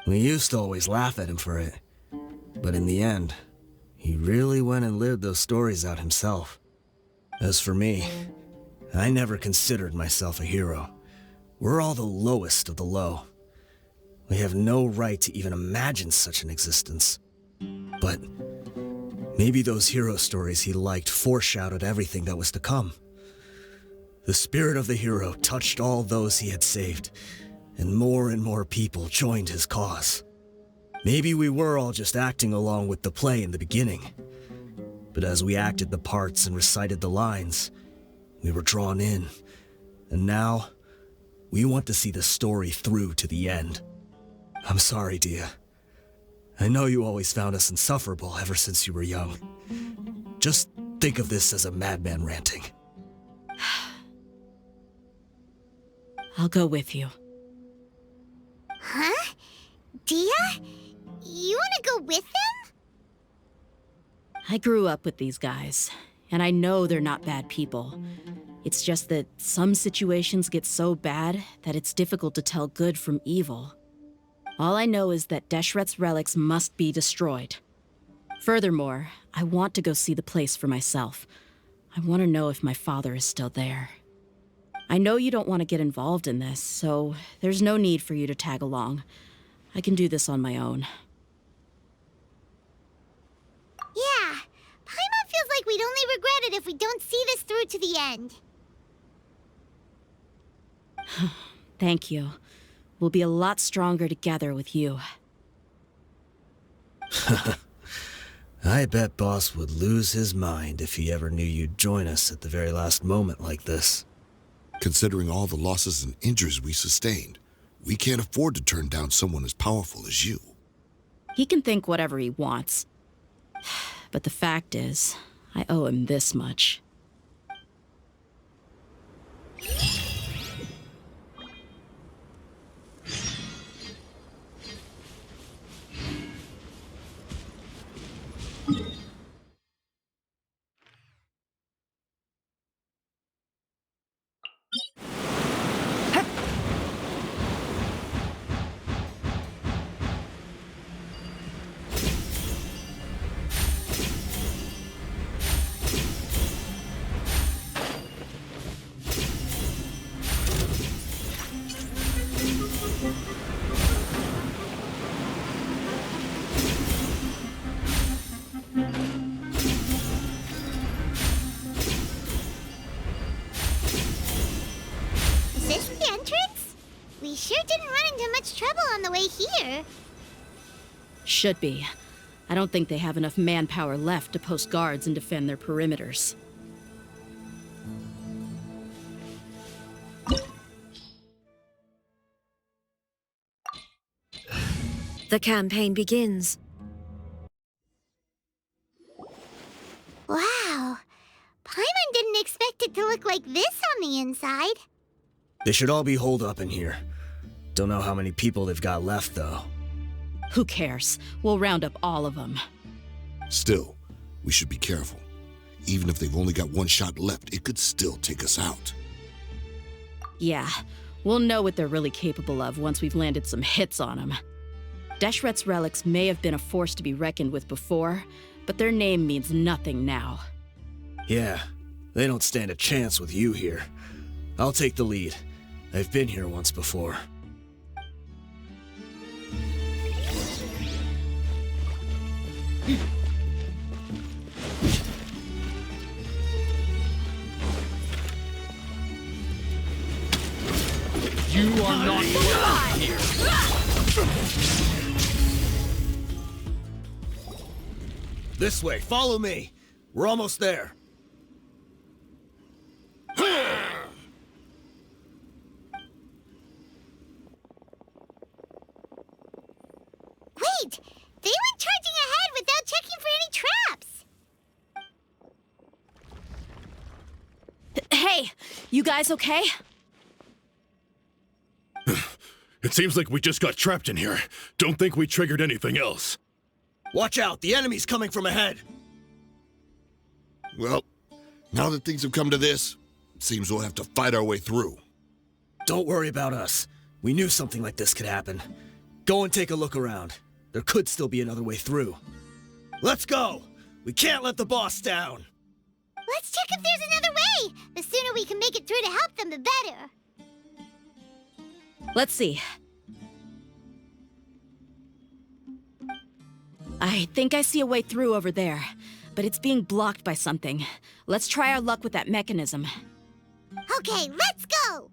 We used to always laugh at him for it. But in the end, he really went and lived those stories out himself. As for me, I never considered myself a hero. We're all the lowest of the low. We have no right to even imagine such an existence. But maybe those hero stories he liked foreshadowed everything that was to come. The spirit of the hero touched all those he had saved, and more people joined his cause. Maybe we were all just acting along with the play in the beginning. But as we acted the parts and recited the lines, we were drawn in. And now, we want to see the story through to the end. I'm sorry, Dehya. I know you always found us insufferable ever since you were young. Just think of this as a madman ranting. I'll go with you. Huh? Dehya? You want to go with them? I grew up with these guys, and I know they're not bad people. It's just that some situations get so bad that it's difficult to tell good from evil. All I know is that Deshret's relics must be destroyed. Furthermore, I want to go see the place for myself. I want to know if my father is still there. I know you don't want to get involved in this, so there's no need for you to tag along. I can do this on my own. Yeah, Paimon feels like we'd only regret it if we don't see this through to the end. Thank you. We'll be a lot stronger together with you. I bet Boss would lose his mind if he ever knew you'd join us at the very last moment like this. Considering all the losses and injuries we sustained, we can't afford to turn down someone as powerful as you. He can think whatever he wants. But the fact is, I owe him this much. Is this the entrance? We sure didn't run into much trouble on the way here. Should be. I don't think they have enough manpower left to post guards and defend their perimeters. The campaign begins. Wow. Paimon didn't expect it to look like this on the inside. They should all be holed up in here. Don't know how many people they've got left, though. Who cares? We'll round up all of them. Still, we should be careful. Even if they've only got one shot left, it could still take us out. Yeah, we'll know what they're really capable of once we've landed some hits on them. Deshret's relics may have been a force to be reckoned with before, but their name means nothing now. Yeah, they don't stand a chance with you here. I'll take the lead. I've been here once before. You are not welcome here. This way, follow me. We're almost there. Wait! They went charging ahead without checking for any traps! Hey, you guys okay? It seems like we just got trapped in here. Don't think we triggered anything else. Watch out, the enemy's coming from ahead! Well, now that things have come to this, it seems we'll have to fight our way through. Don't worry about us. We knew something like this could happen. Go and take a look around. There could still be another way through. Let's go! We can't let the boss down! Let's check if there's another way! The sooner we can make it through to help them, the better. Let's see. I think I see a way through over there, but it's being blocked by something. Let's try our luck with that mechanism. Okay, let's go!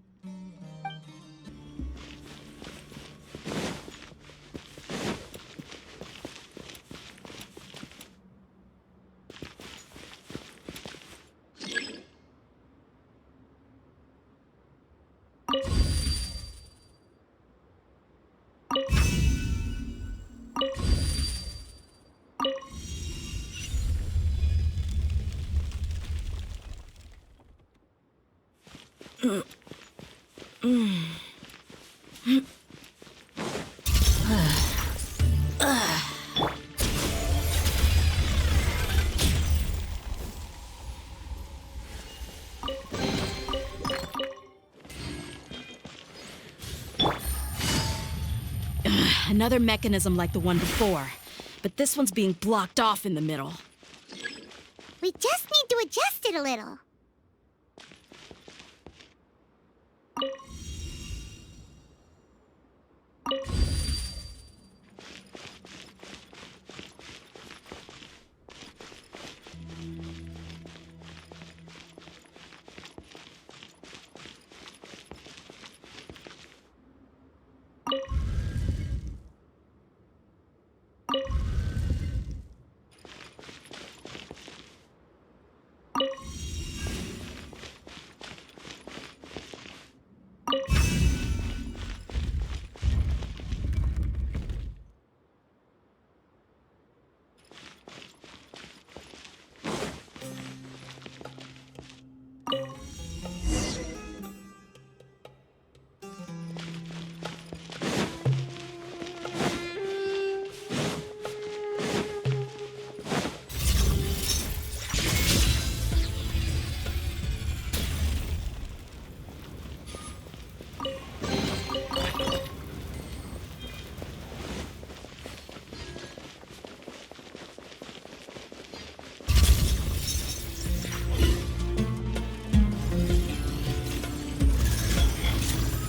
Another mechanism like the one before, but this one's being blocked off in the middle. We just need to adjust it a little.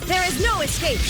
There is no escape!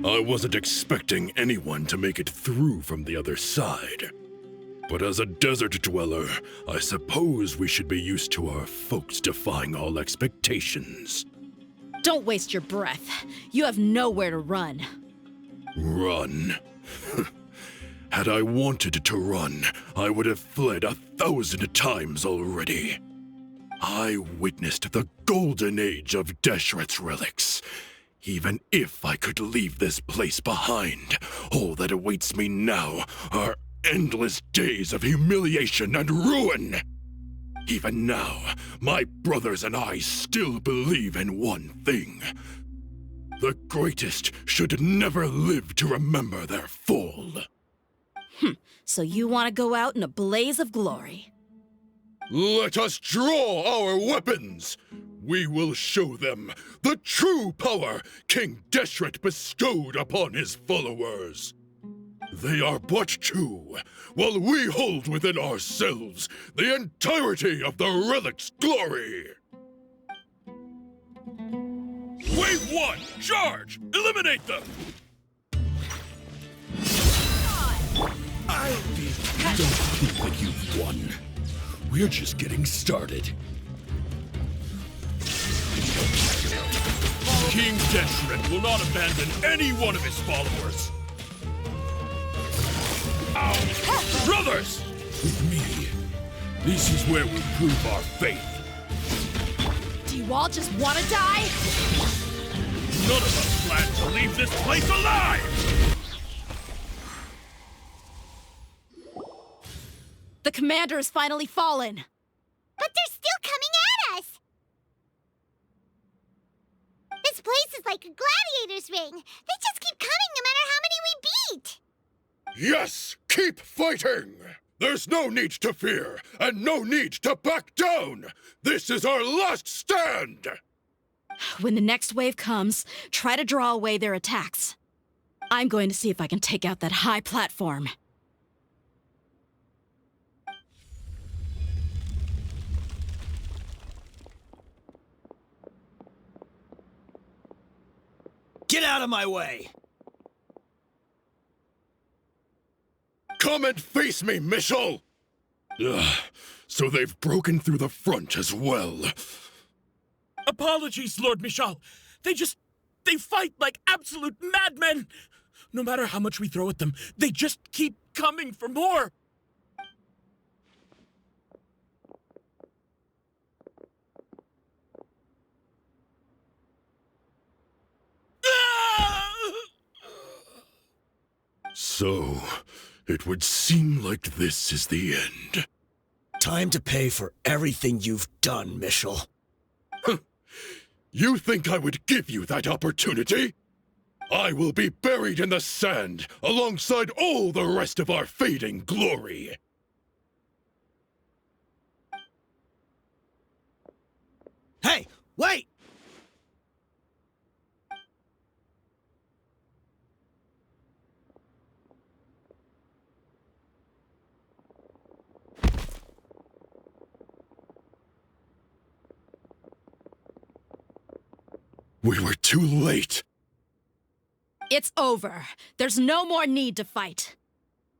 I wasn't expecting anyone to make it through from the other side. But as a desert dweller, I suppose we should be used to our folks defying all expectations. Don't waste your breath. You have nowhere to run. Run? Had I wanted to run, I would have fled 1,000 times already. I witnessed the golden age of Deshret's relics. Even if I could leave this place behind, all that awaits me now are endless days of humiliation and ruin. Even now, my brothers and I still believe in one thing. The greatest should never live to remember their fall. So you want to go out in a blaze of glory? Let us draw our weapons! We will show them the true power King Deshret bestowed upon his followers. They are but two, while we hold within ourselves the entirety of the relic's glory. Wave 1, charge! Eliminate them! Don't think like you've won. We're just getting started. King Deshret will not abandon any one of his followers. Ow! Brothers! With me, this is where we prove our faith. Do you all just want to die? None of us plan to leave this place alive! The commander has finally fallen. But they're still coming at us! This place is like a gladiator's ring. They just keep coming no matter how many we beat! Yes! Keep fighting! There's no need to fear, and no need to back down! This is our last stand! When the next wave comes, try to draw away their attacks. I'm going to see if I can take out that high platform. Get out of my way! Come and face me, Mishal! Ugh, so they've broken through the front as well. Apologies, Lord Michal. They fight like absolute madmen. No matter how much we throw at them, they just keep coming for more. So, it would seem like this is the end. Time to pay for everything you've done, Mishal. You think I would give you that opportunity? I will be buried in the sand alongside all the rest of our fading glory. Hey, wait! We were too late. It's over. There's no more need to fight.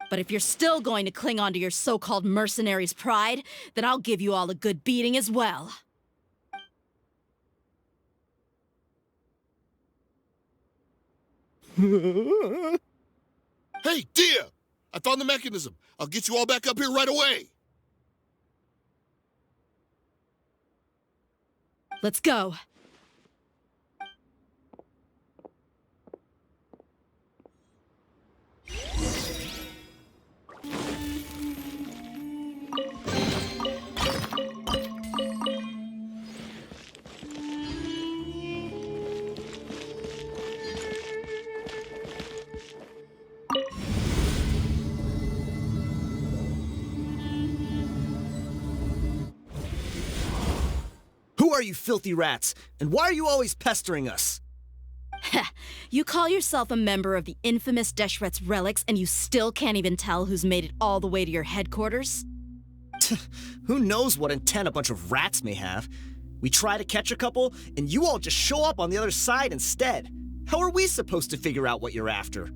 But if you're still going to cling on to your so-called mercenary's pride, then I'll give you all a good beating as well. Hey, Dehya! I found the mechanism. I'll get you all back up here right away. Let's go. Who are you filthy rats? And why are you always pestering us? You call yourself a member of the infamous Deshret's relics, and you still can't even tell who's made it all the way to your headquarters? Who knows what intent a bunch of rats may have? We try to catch a couple, and you all just show up on the other side instead. How are we supposed to figure out what you're after?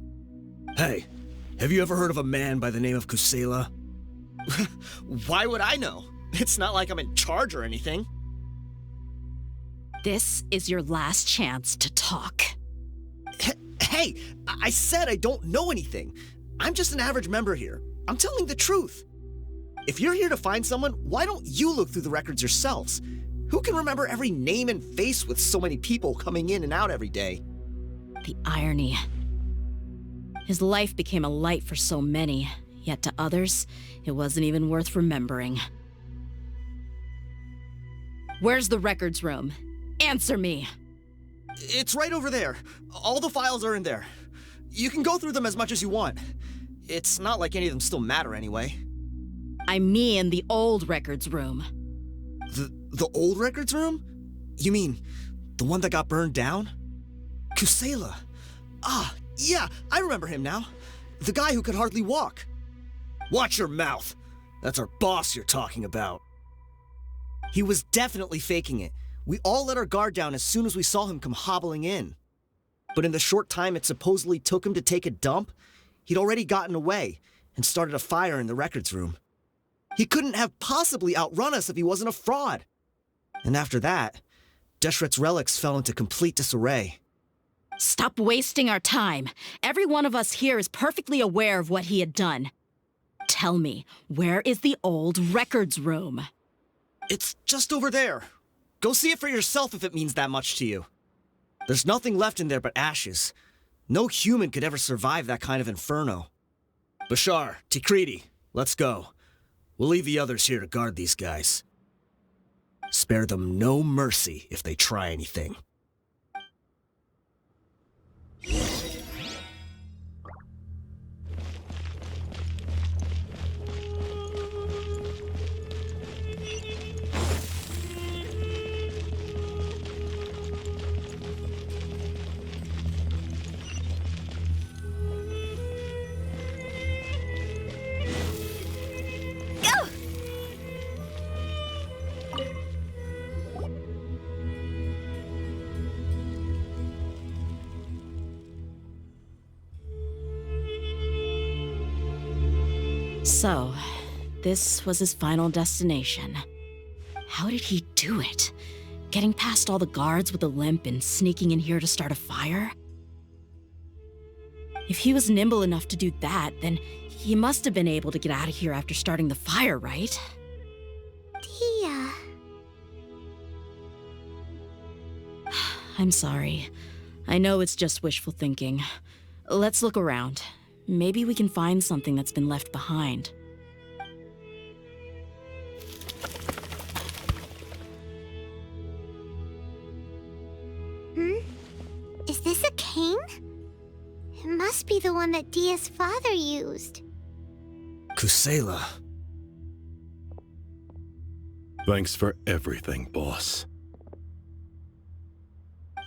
Hey, have you ever heard of a man by the name of Kusela? Why would I know? It's not like I'm in charge or anything. This is your last chance to talk. Hey, I said I don't know anything. I'm just an average member here. I'm telling the truth. If you're here to find someone, why don't you look through the records yourselves? Who can remember every name and face with so many people coming in and out every day? The irony. His life became a light for so many, yet to others, it wasn't even worth remembering. Where's the records room? Answer me! It's right over there. All the files are in there. You can go through them as much as you want. It's not like any of them still matter anyway. I mean the old records room. The old records room? You mean the one that got burned down? Kusela. Ah, yeah, I remember him now. The guy who could hardly walk. Watch your mouth. That's our boss you're talking about. He was definitely faking it. We all let our guard down as soon as we saw him come hobbling in. But in the short time it supposedly took him to take a dump, he'd already gotten away and started a fire in the records room. He couldn't have possibly outrun us if he wasn't a fraud. And after that, Deshret's relics fell into complete disarray. Stop wasting our time. Every one of us here is perfectly aware of what he had done. Tell me, where is the old records room? It's just over there. Go see it for yourself if it means that much to you. There's nothing left in there but ashes. No human could ever survive that kind of inferno. Bashar, Tikriti, let's go. We'll leave the others here to guard these guys. Spare them no mercy if they try anything. So, this was his final destination. How did he do it? Getting past all the guards with a limp and sneaking in here to start a fire? If he was nimble enough to do that, then he must have been able to get out of here after starting the fire, right? Dehya. I'm sorry. I know it's just wishful thinking. Let's look around. Maybe we can find something that's been left behind. Is this a cane? It must be the one that Dehya's father used. Kusela. Thanks for everything, boss.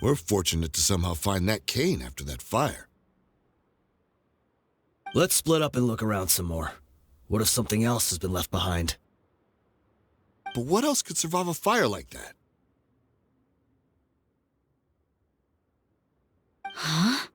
We're fortunate to somehow find that cane after that fire. Let's split up and look around some more. What if something else has been left behind? But what else could survive a fire like that? Huh?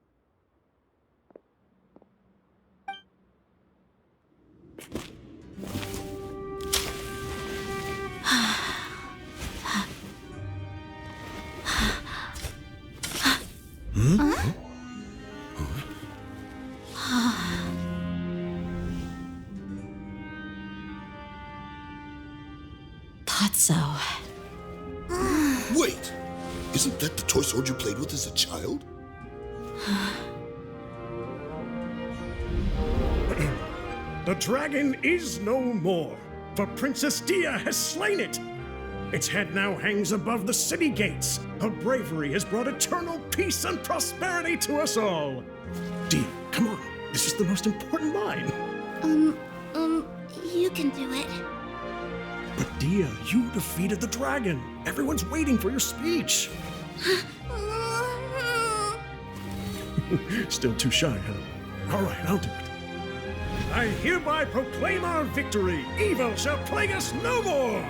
Thought so. Wait! Isn't that the toy sword you played with as a child? The dragon is no more, for Princess Dehya has slain it. Its head now hangs above the city gates. Her bravery has brought eternal peace and prosperity to us all. Dehya, come on. This is the most important line. You can do it. But Dehya, you defeated the dragon. Everyone's waiting for your speech. Still too shy, huh? All right, I'll do it. I hereby proclaim our victory. Evil shall plague us no more.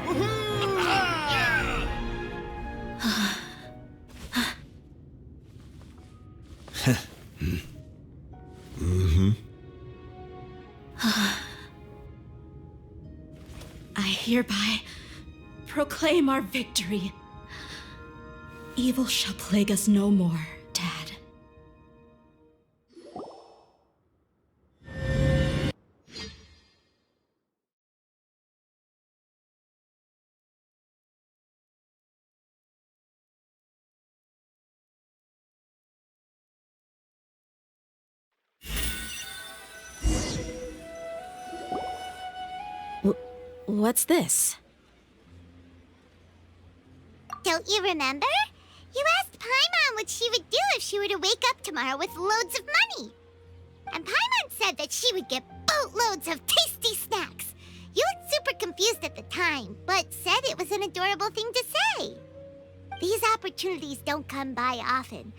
I hereby proclaim our victory. Evil shall plague us no more, Dad. What's this? Don't you remember? You asked Paimon what she would do if she were to wake up tomorrow with loads of money. And Paimon said that she would get boatloads of tasty snacks. You looked super confused at the time, but said it was an adorable thing to say. These opportunities don't come by often.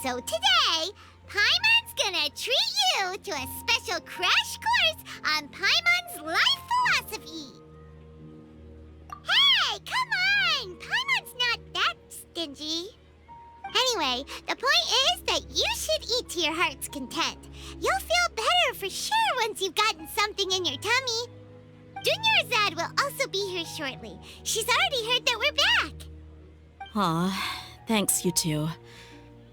So today, Paimon's gonna treat you to a special crash course on Paimon's life philosophy. Hey, come on! Paimon's not that stingy. Anyway, the point is that you should eat to your heart's content. You'll feel better for sure once you've gotten something in your tummy. Junior Zad will also be here shortly. She's already heard that we're back. Aw, thanks, you two.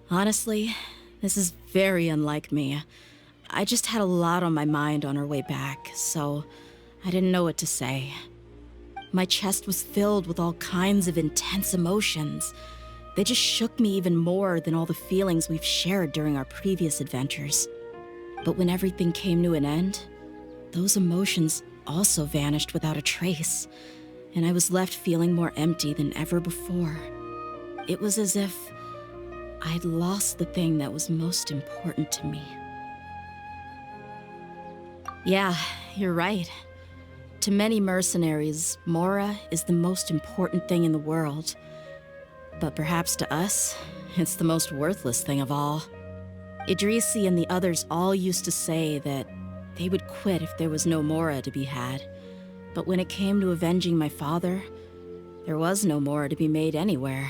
Honestly, this is very unlike me. I just had a lot on my mind on our way back, so I didn't know what to say. My chest was filled with all kinds of intense emotions. They just shook me even more than all the feelings we've shared during our previous adventures. But when everything came to an end, those emotions also vanished without a trace, and I was left feeling more empty than ever before. It was as if I'd lost the thing that was most important to me. Yeah, you're right. To many mercenaries, Mora is the most important thing in the world. But perhaps to us, it's the most worthless thing of all. Idrisi and the others all used to say that they would quit if there was no Mora to be had. But when it came to avenging my father, there was no Mora to be made anywhere.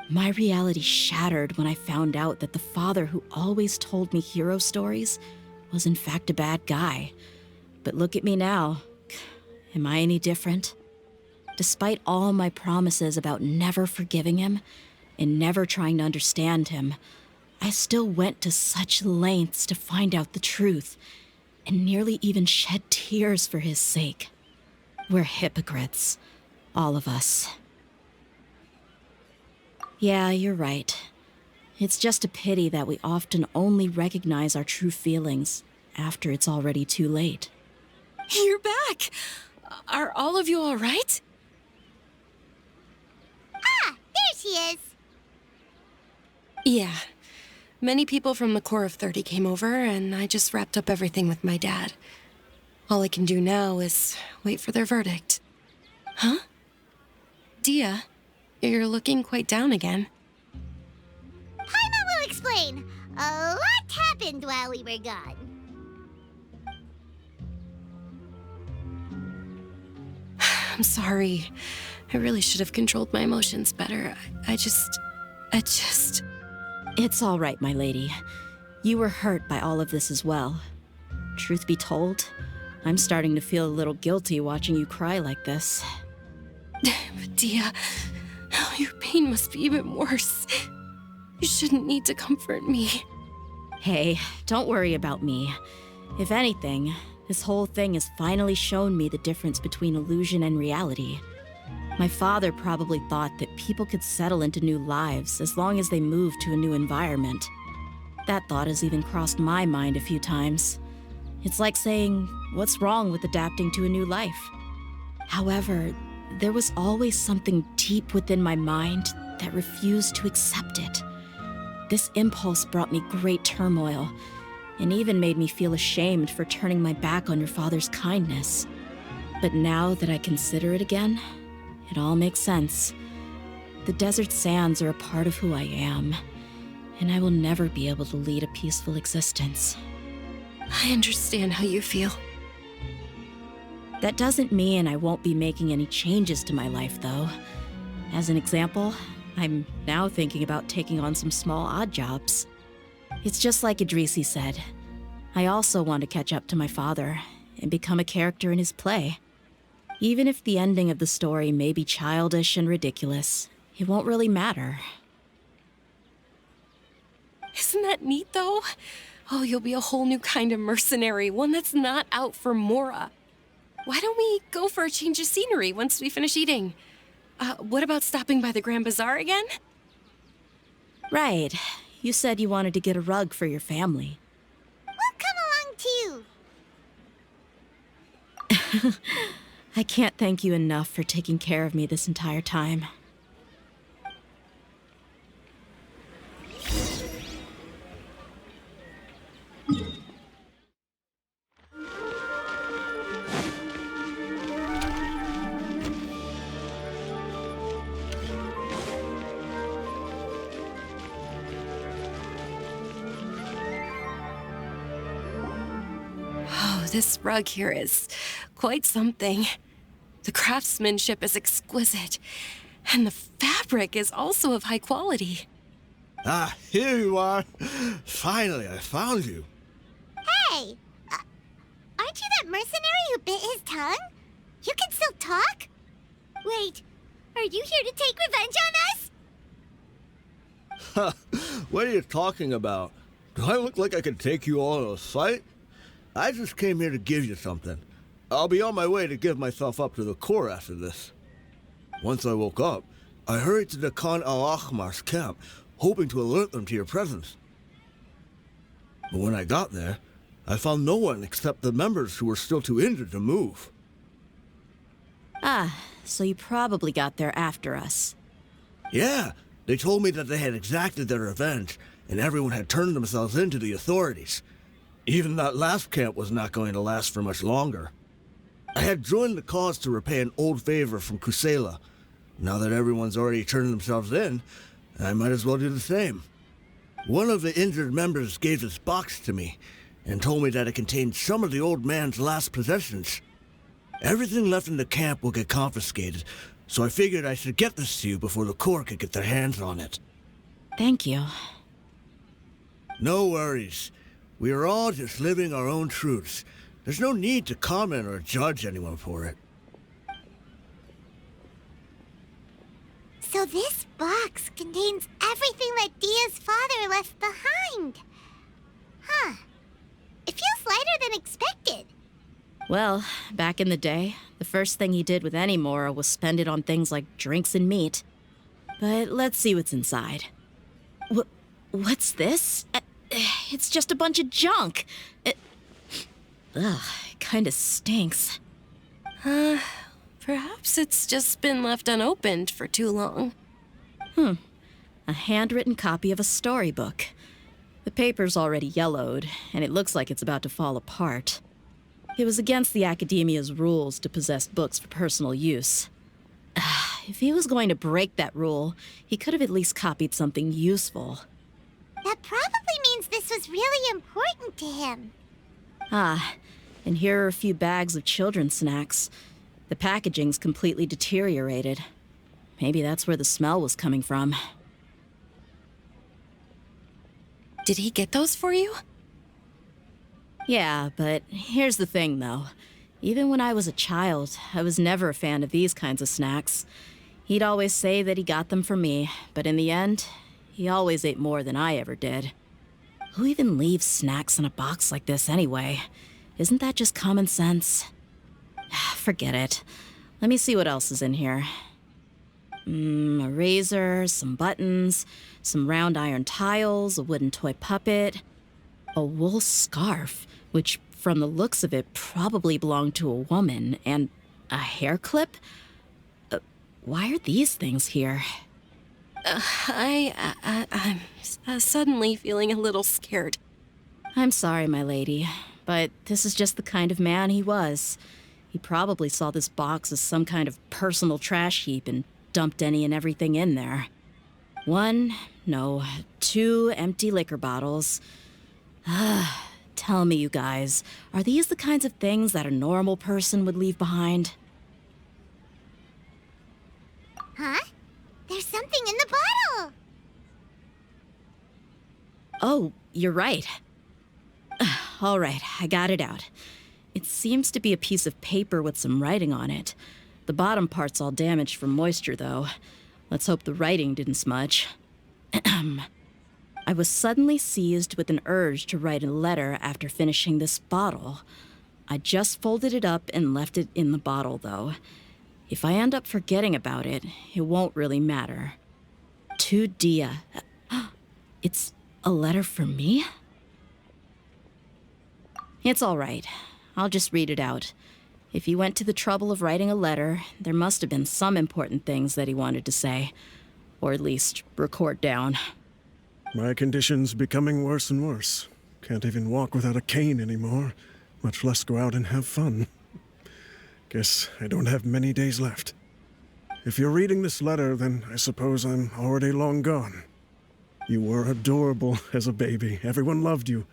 My reality shattered when I found out that the father who always told me hero stories was in fact a bad guy. But look at me now. Am I any different? Despite all my promises about never forgiving him and never trying to understand him, I still went to such lengths to find out the truth, and nearly even shed tears for his sake. We're hypocrites, all of us. Yeah, you're right. It's just a pity that we often only recognize our true feelings after it's already too late. You're back! Are all of you all right? Ah, there she is. Yeah. Many people from the Corps of 30 came over, and I just wrapped up everything with my dad. All I can do now is wait for their verdict. Huh? Dehya, you're looking quite down again. Paimon will explain. A lot happened while we were gone. I'm sorry. I really should have controlled my emotions better. I just... It's all right, my lady. You were hurt by all of this as well. Truth be told, I'm starting to feel a little guilty watching you cry like this. But Dehya, your pain must be even worse. You shouldn't need to comfort me. Hey, don't worry about me. If anything, this whole thing has finally shown me the difference between illusion and reality. My father probably thought that people could settle into new lives as long as they moved to a new environment. That thought has even crossed my mind a few times. It's like saying, what's wrong with adapting to a new life? However, there was always something deep within my mind that refused to accept it. This impulse brought me great turmoil, and even made me feel ashamed for turning my back on your father's kindness. But now that I consider it again, it all makes sense. The desert sands are a part of who I am, and I will never be able to lead a peaceful existence. I understand how you feel. That doesn't mean I won't be making any changes to my life, though. As an example, I'm now thinking about taking on some small odd jobs. It's just like Idrisi said. I also want to catch up to my father and become a character in his play. Even if the ending of the story may be childish and ridiculous, it won't really matter. Isn't that neat, though? Oh, you'll be a whole new kind of mercenary, one that's not out for Mora. Why don't we go for a change of scenery once we finish eating? What about stopping by the Grand Bazaar again? Right. You said you wanted to get a rug for your family. We'll come along too. I can't thank you enough for taking care of me this entire time. Oh, this rug here is quite something. The craftsmanship is exquisite, and the fabric is also of high quality. Ah, here you are. Finally, I found you. Hey! Aren't you that mercenary who bit his tongue? You can still talk? Wait, are you here to take revenge on us? What are you talking about? Do I look like I could take you all in a fight? I just came here to give you something. I'll be on my way to give myself up to the Corps after this. Once I woke up, I hurried to the Khan al-Ahmar's camp, hoping to alert them to your presence. But when I got there, I found no one except the members who were still too injured to move. Ah, so you probably got there after us. Yeah, they told me that they had exacted their revenge, and everyone had turned themselves in to the authorities. Even that last camp was not going to last for much longer. I had joined the cause to repay an old favor from Kusela. Now that everyone's already turned themselves in, I might as well do the same. One of the injured members gave this box to me, and told me that it contained some of the old man's last possessions. Everything left in the camp will get confiscated, so I figured I should get this to you before the Corps could get their hands on it. Thank you. No worries. We are all just living our own truths. There's no need to comment or judge anyone for it. So this box contains everything that Dehya's father left behind. Huh. It feels lighter than expected. Well, back in the day, the first thing he did with any Mora was spend it on things like drinks and meat. But let's see what's inside. What's this? It's just a bunch of junk. It kinda stinks. Perhaps it's just been left unopened for too long. A handwritten copy of a storybook. The paper's already yellowed, and it looks like it's about to fall apart. It was against the Academia's rules to possess books for personal use. If he was going to break that rule, he could have at least copied something useful. That probably means this was really important to him. Ah, and here are a few bags of children's snacks. The packaging's completely deteriorated. Maybe that's where the smell was coming from. Did he get those for you? Yeah, but here's the thing, though. Even when I was a child, I was never a fan of these kinds of snacks. He'd always say that he got them for me, but in the end, he always ate more than I ever did. Who even leaves snacks in a box like this anyway? Isn't that just common sense? Forget it. Let me see what else is in here. A razor, some buttons, some round iron tiles, a wooden toy puppet, a wool scarf, which from the looks of it probably belonged to a woman, and a hair clip? Why are these things here? I'm suddenly feeling a little scared. I'm sorry, my lady, but this is just the kind of man he was. He probably saw this box as some kind of personal trash heap and dumped any and everything in there. 2 empty liquor bottles. Tell me, you guys, are these the kinds of things that a normal person would leave behind? Huh? There's something in the bottle! Oh, you're right. All right, I got it out. It seems to be a piece of paper with some writing on it. The bottom part's all damaged from moisture, though. Let's hope the writing didn't smudge. I was suddenly seized with an urge to write a letter after finishing this bottle. I just folded it up and left it in the bottle, though. If I end up forgetting about it, it won't really matter. To Dehya. It's a letter for me? It's all right. I'll just read it out. If he went to the trouble of writing a letter, there must have been some important things that he wanted to say. Or at least record down. My condition's becoming worse and worse. Can't even walk without a cane anymore, much less go out and have fun. Guess I don't have many days left. If you're reading this letter, then I suppose I'm already long gone. You were adorable as a baby. Everyone loved you.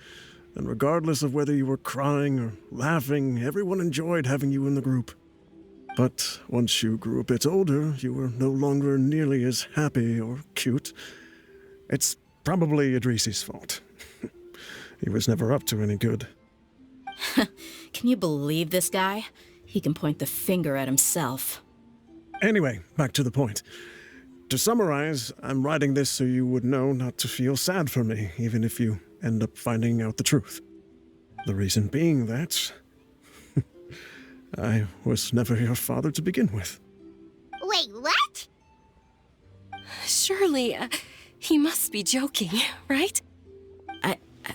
And regardless of whether you were crying or laughing, everyone enjoyed having you in the group. But once you grew a bit older, you were no longer nearly as happy or cute. It's probably Idrisi's fault. He was never up to any good. Can you believe this guy? He can point the finger at himself. Anyway, back to the point. To summarize, I'm writing this so you would know not to feel sad for me, even if you end up finding out the truth. The reason being that I was never your father to begin with. Wait, what? Surely, he must be joking, right?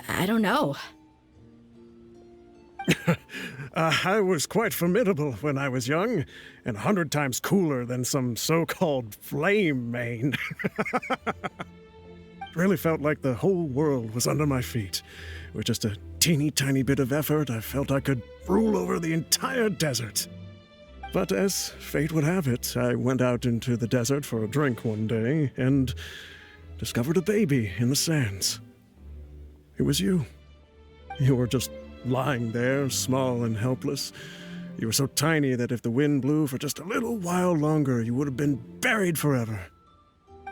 I don't know. I was quite formidable when I was young, and 100 times cooler than some so-called flame main. Really felt like the whole world was under my feet. With just a teeny tiny bit of effort, I felt I could rule over the entire desert. But as fate would have it, I went out into the desert for a drink one day and discovered a baby in the sands. It was you. You were just lying there, small and helpless. You were so tiny that if the wind blew for just a little while longer, you would have been buried forever.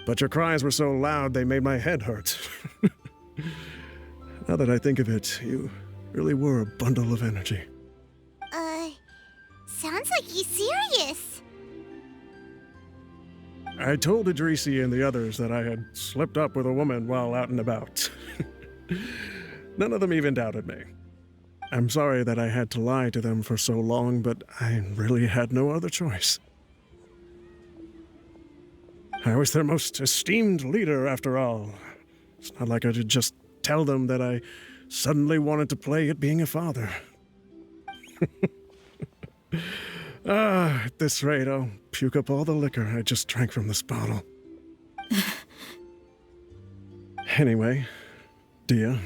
But your cries were so loud they made my head hurt. Now that I think of it, you really were a bundle of energy. Sounds like he's serious. I told Idrisi and the others that I had slipped up with a woman while out and about. None of them even doubted me. I'm sorry that I had to lie to them for so long, but I really had no other choice. I was their most esteemed leader, after all. It's not like I could just tell them that I suddenly wanted to play at being a father. At this rate, I'll puke up all the liquor I just drank from this bottle. Anyway, Dehya,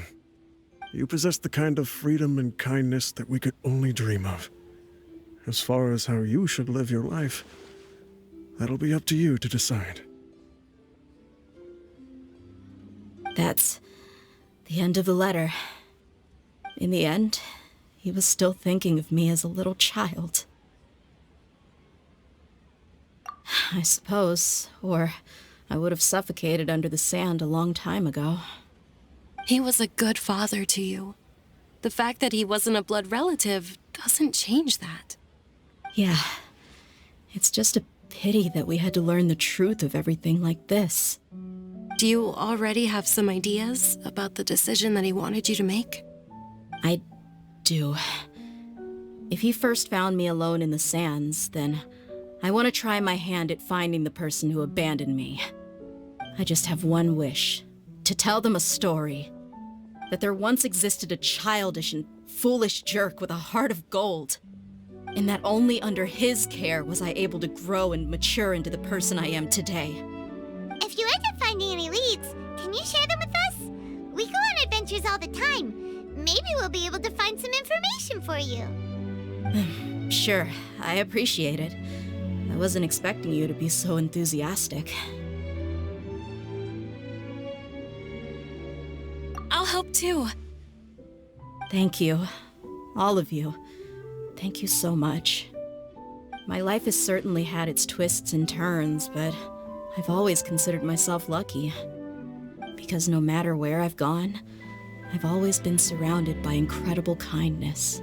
you possess the kind of freedom and kindness that we could only dream of. As far as how you should live your life, that'll be up to you to decide. That's the end of the letter. In the end, he was still thinking of me as a little child. I suppose, or I would have suffocated under the sand a long time ago. He was a good father to you. The fact that he wasn't a blood relative doesn't change that. Yeah, it's just a pity that we had to learn the truth of everything like this. Do you already have some ideas about the decision that he wanted you to make? I do. If he first found me alone in the sands, then I want to try my hand at finding the person who abandoned me. I just have one wish, to tell them a story. That there once existed a childish and foolish jerk with a heart of gold. And that only under his care was I able to grow and mature into the person I am today. If you end up finding any leads, can you share them with us? We go on adventures all the time. Maybe we'll be able to find some information for you. Sure, I appreciate it. I wasn't expecting you to be so enthusiastic. I'll help too. Thank you. All of you. Thank you so much. My life has certainly had its twists and turns, but I've always considered myself lucky. Because no matter where I've gone, I've always been surrounded by incredible kindness.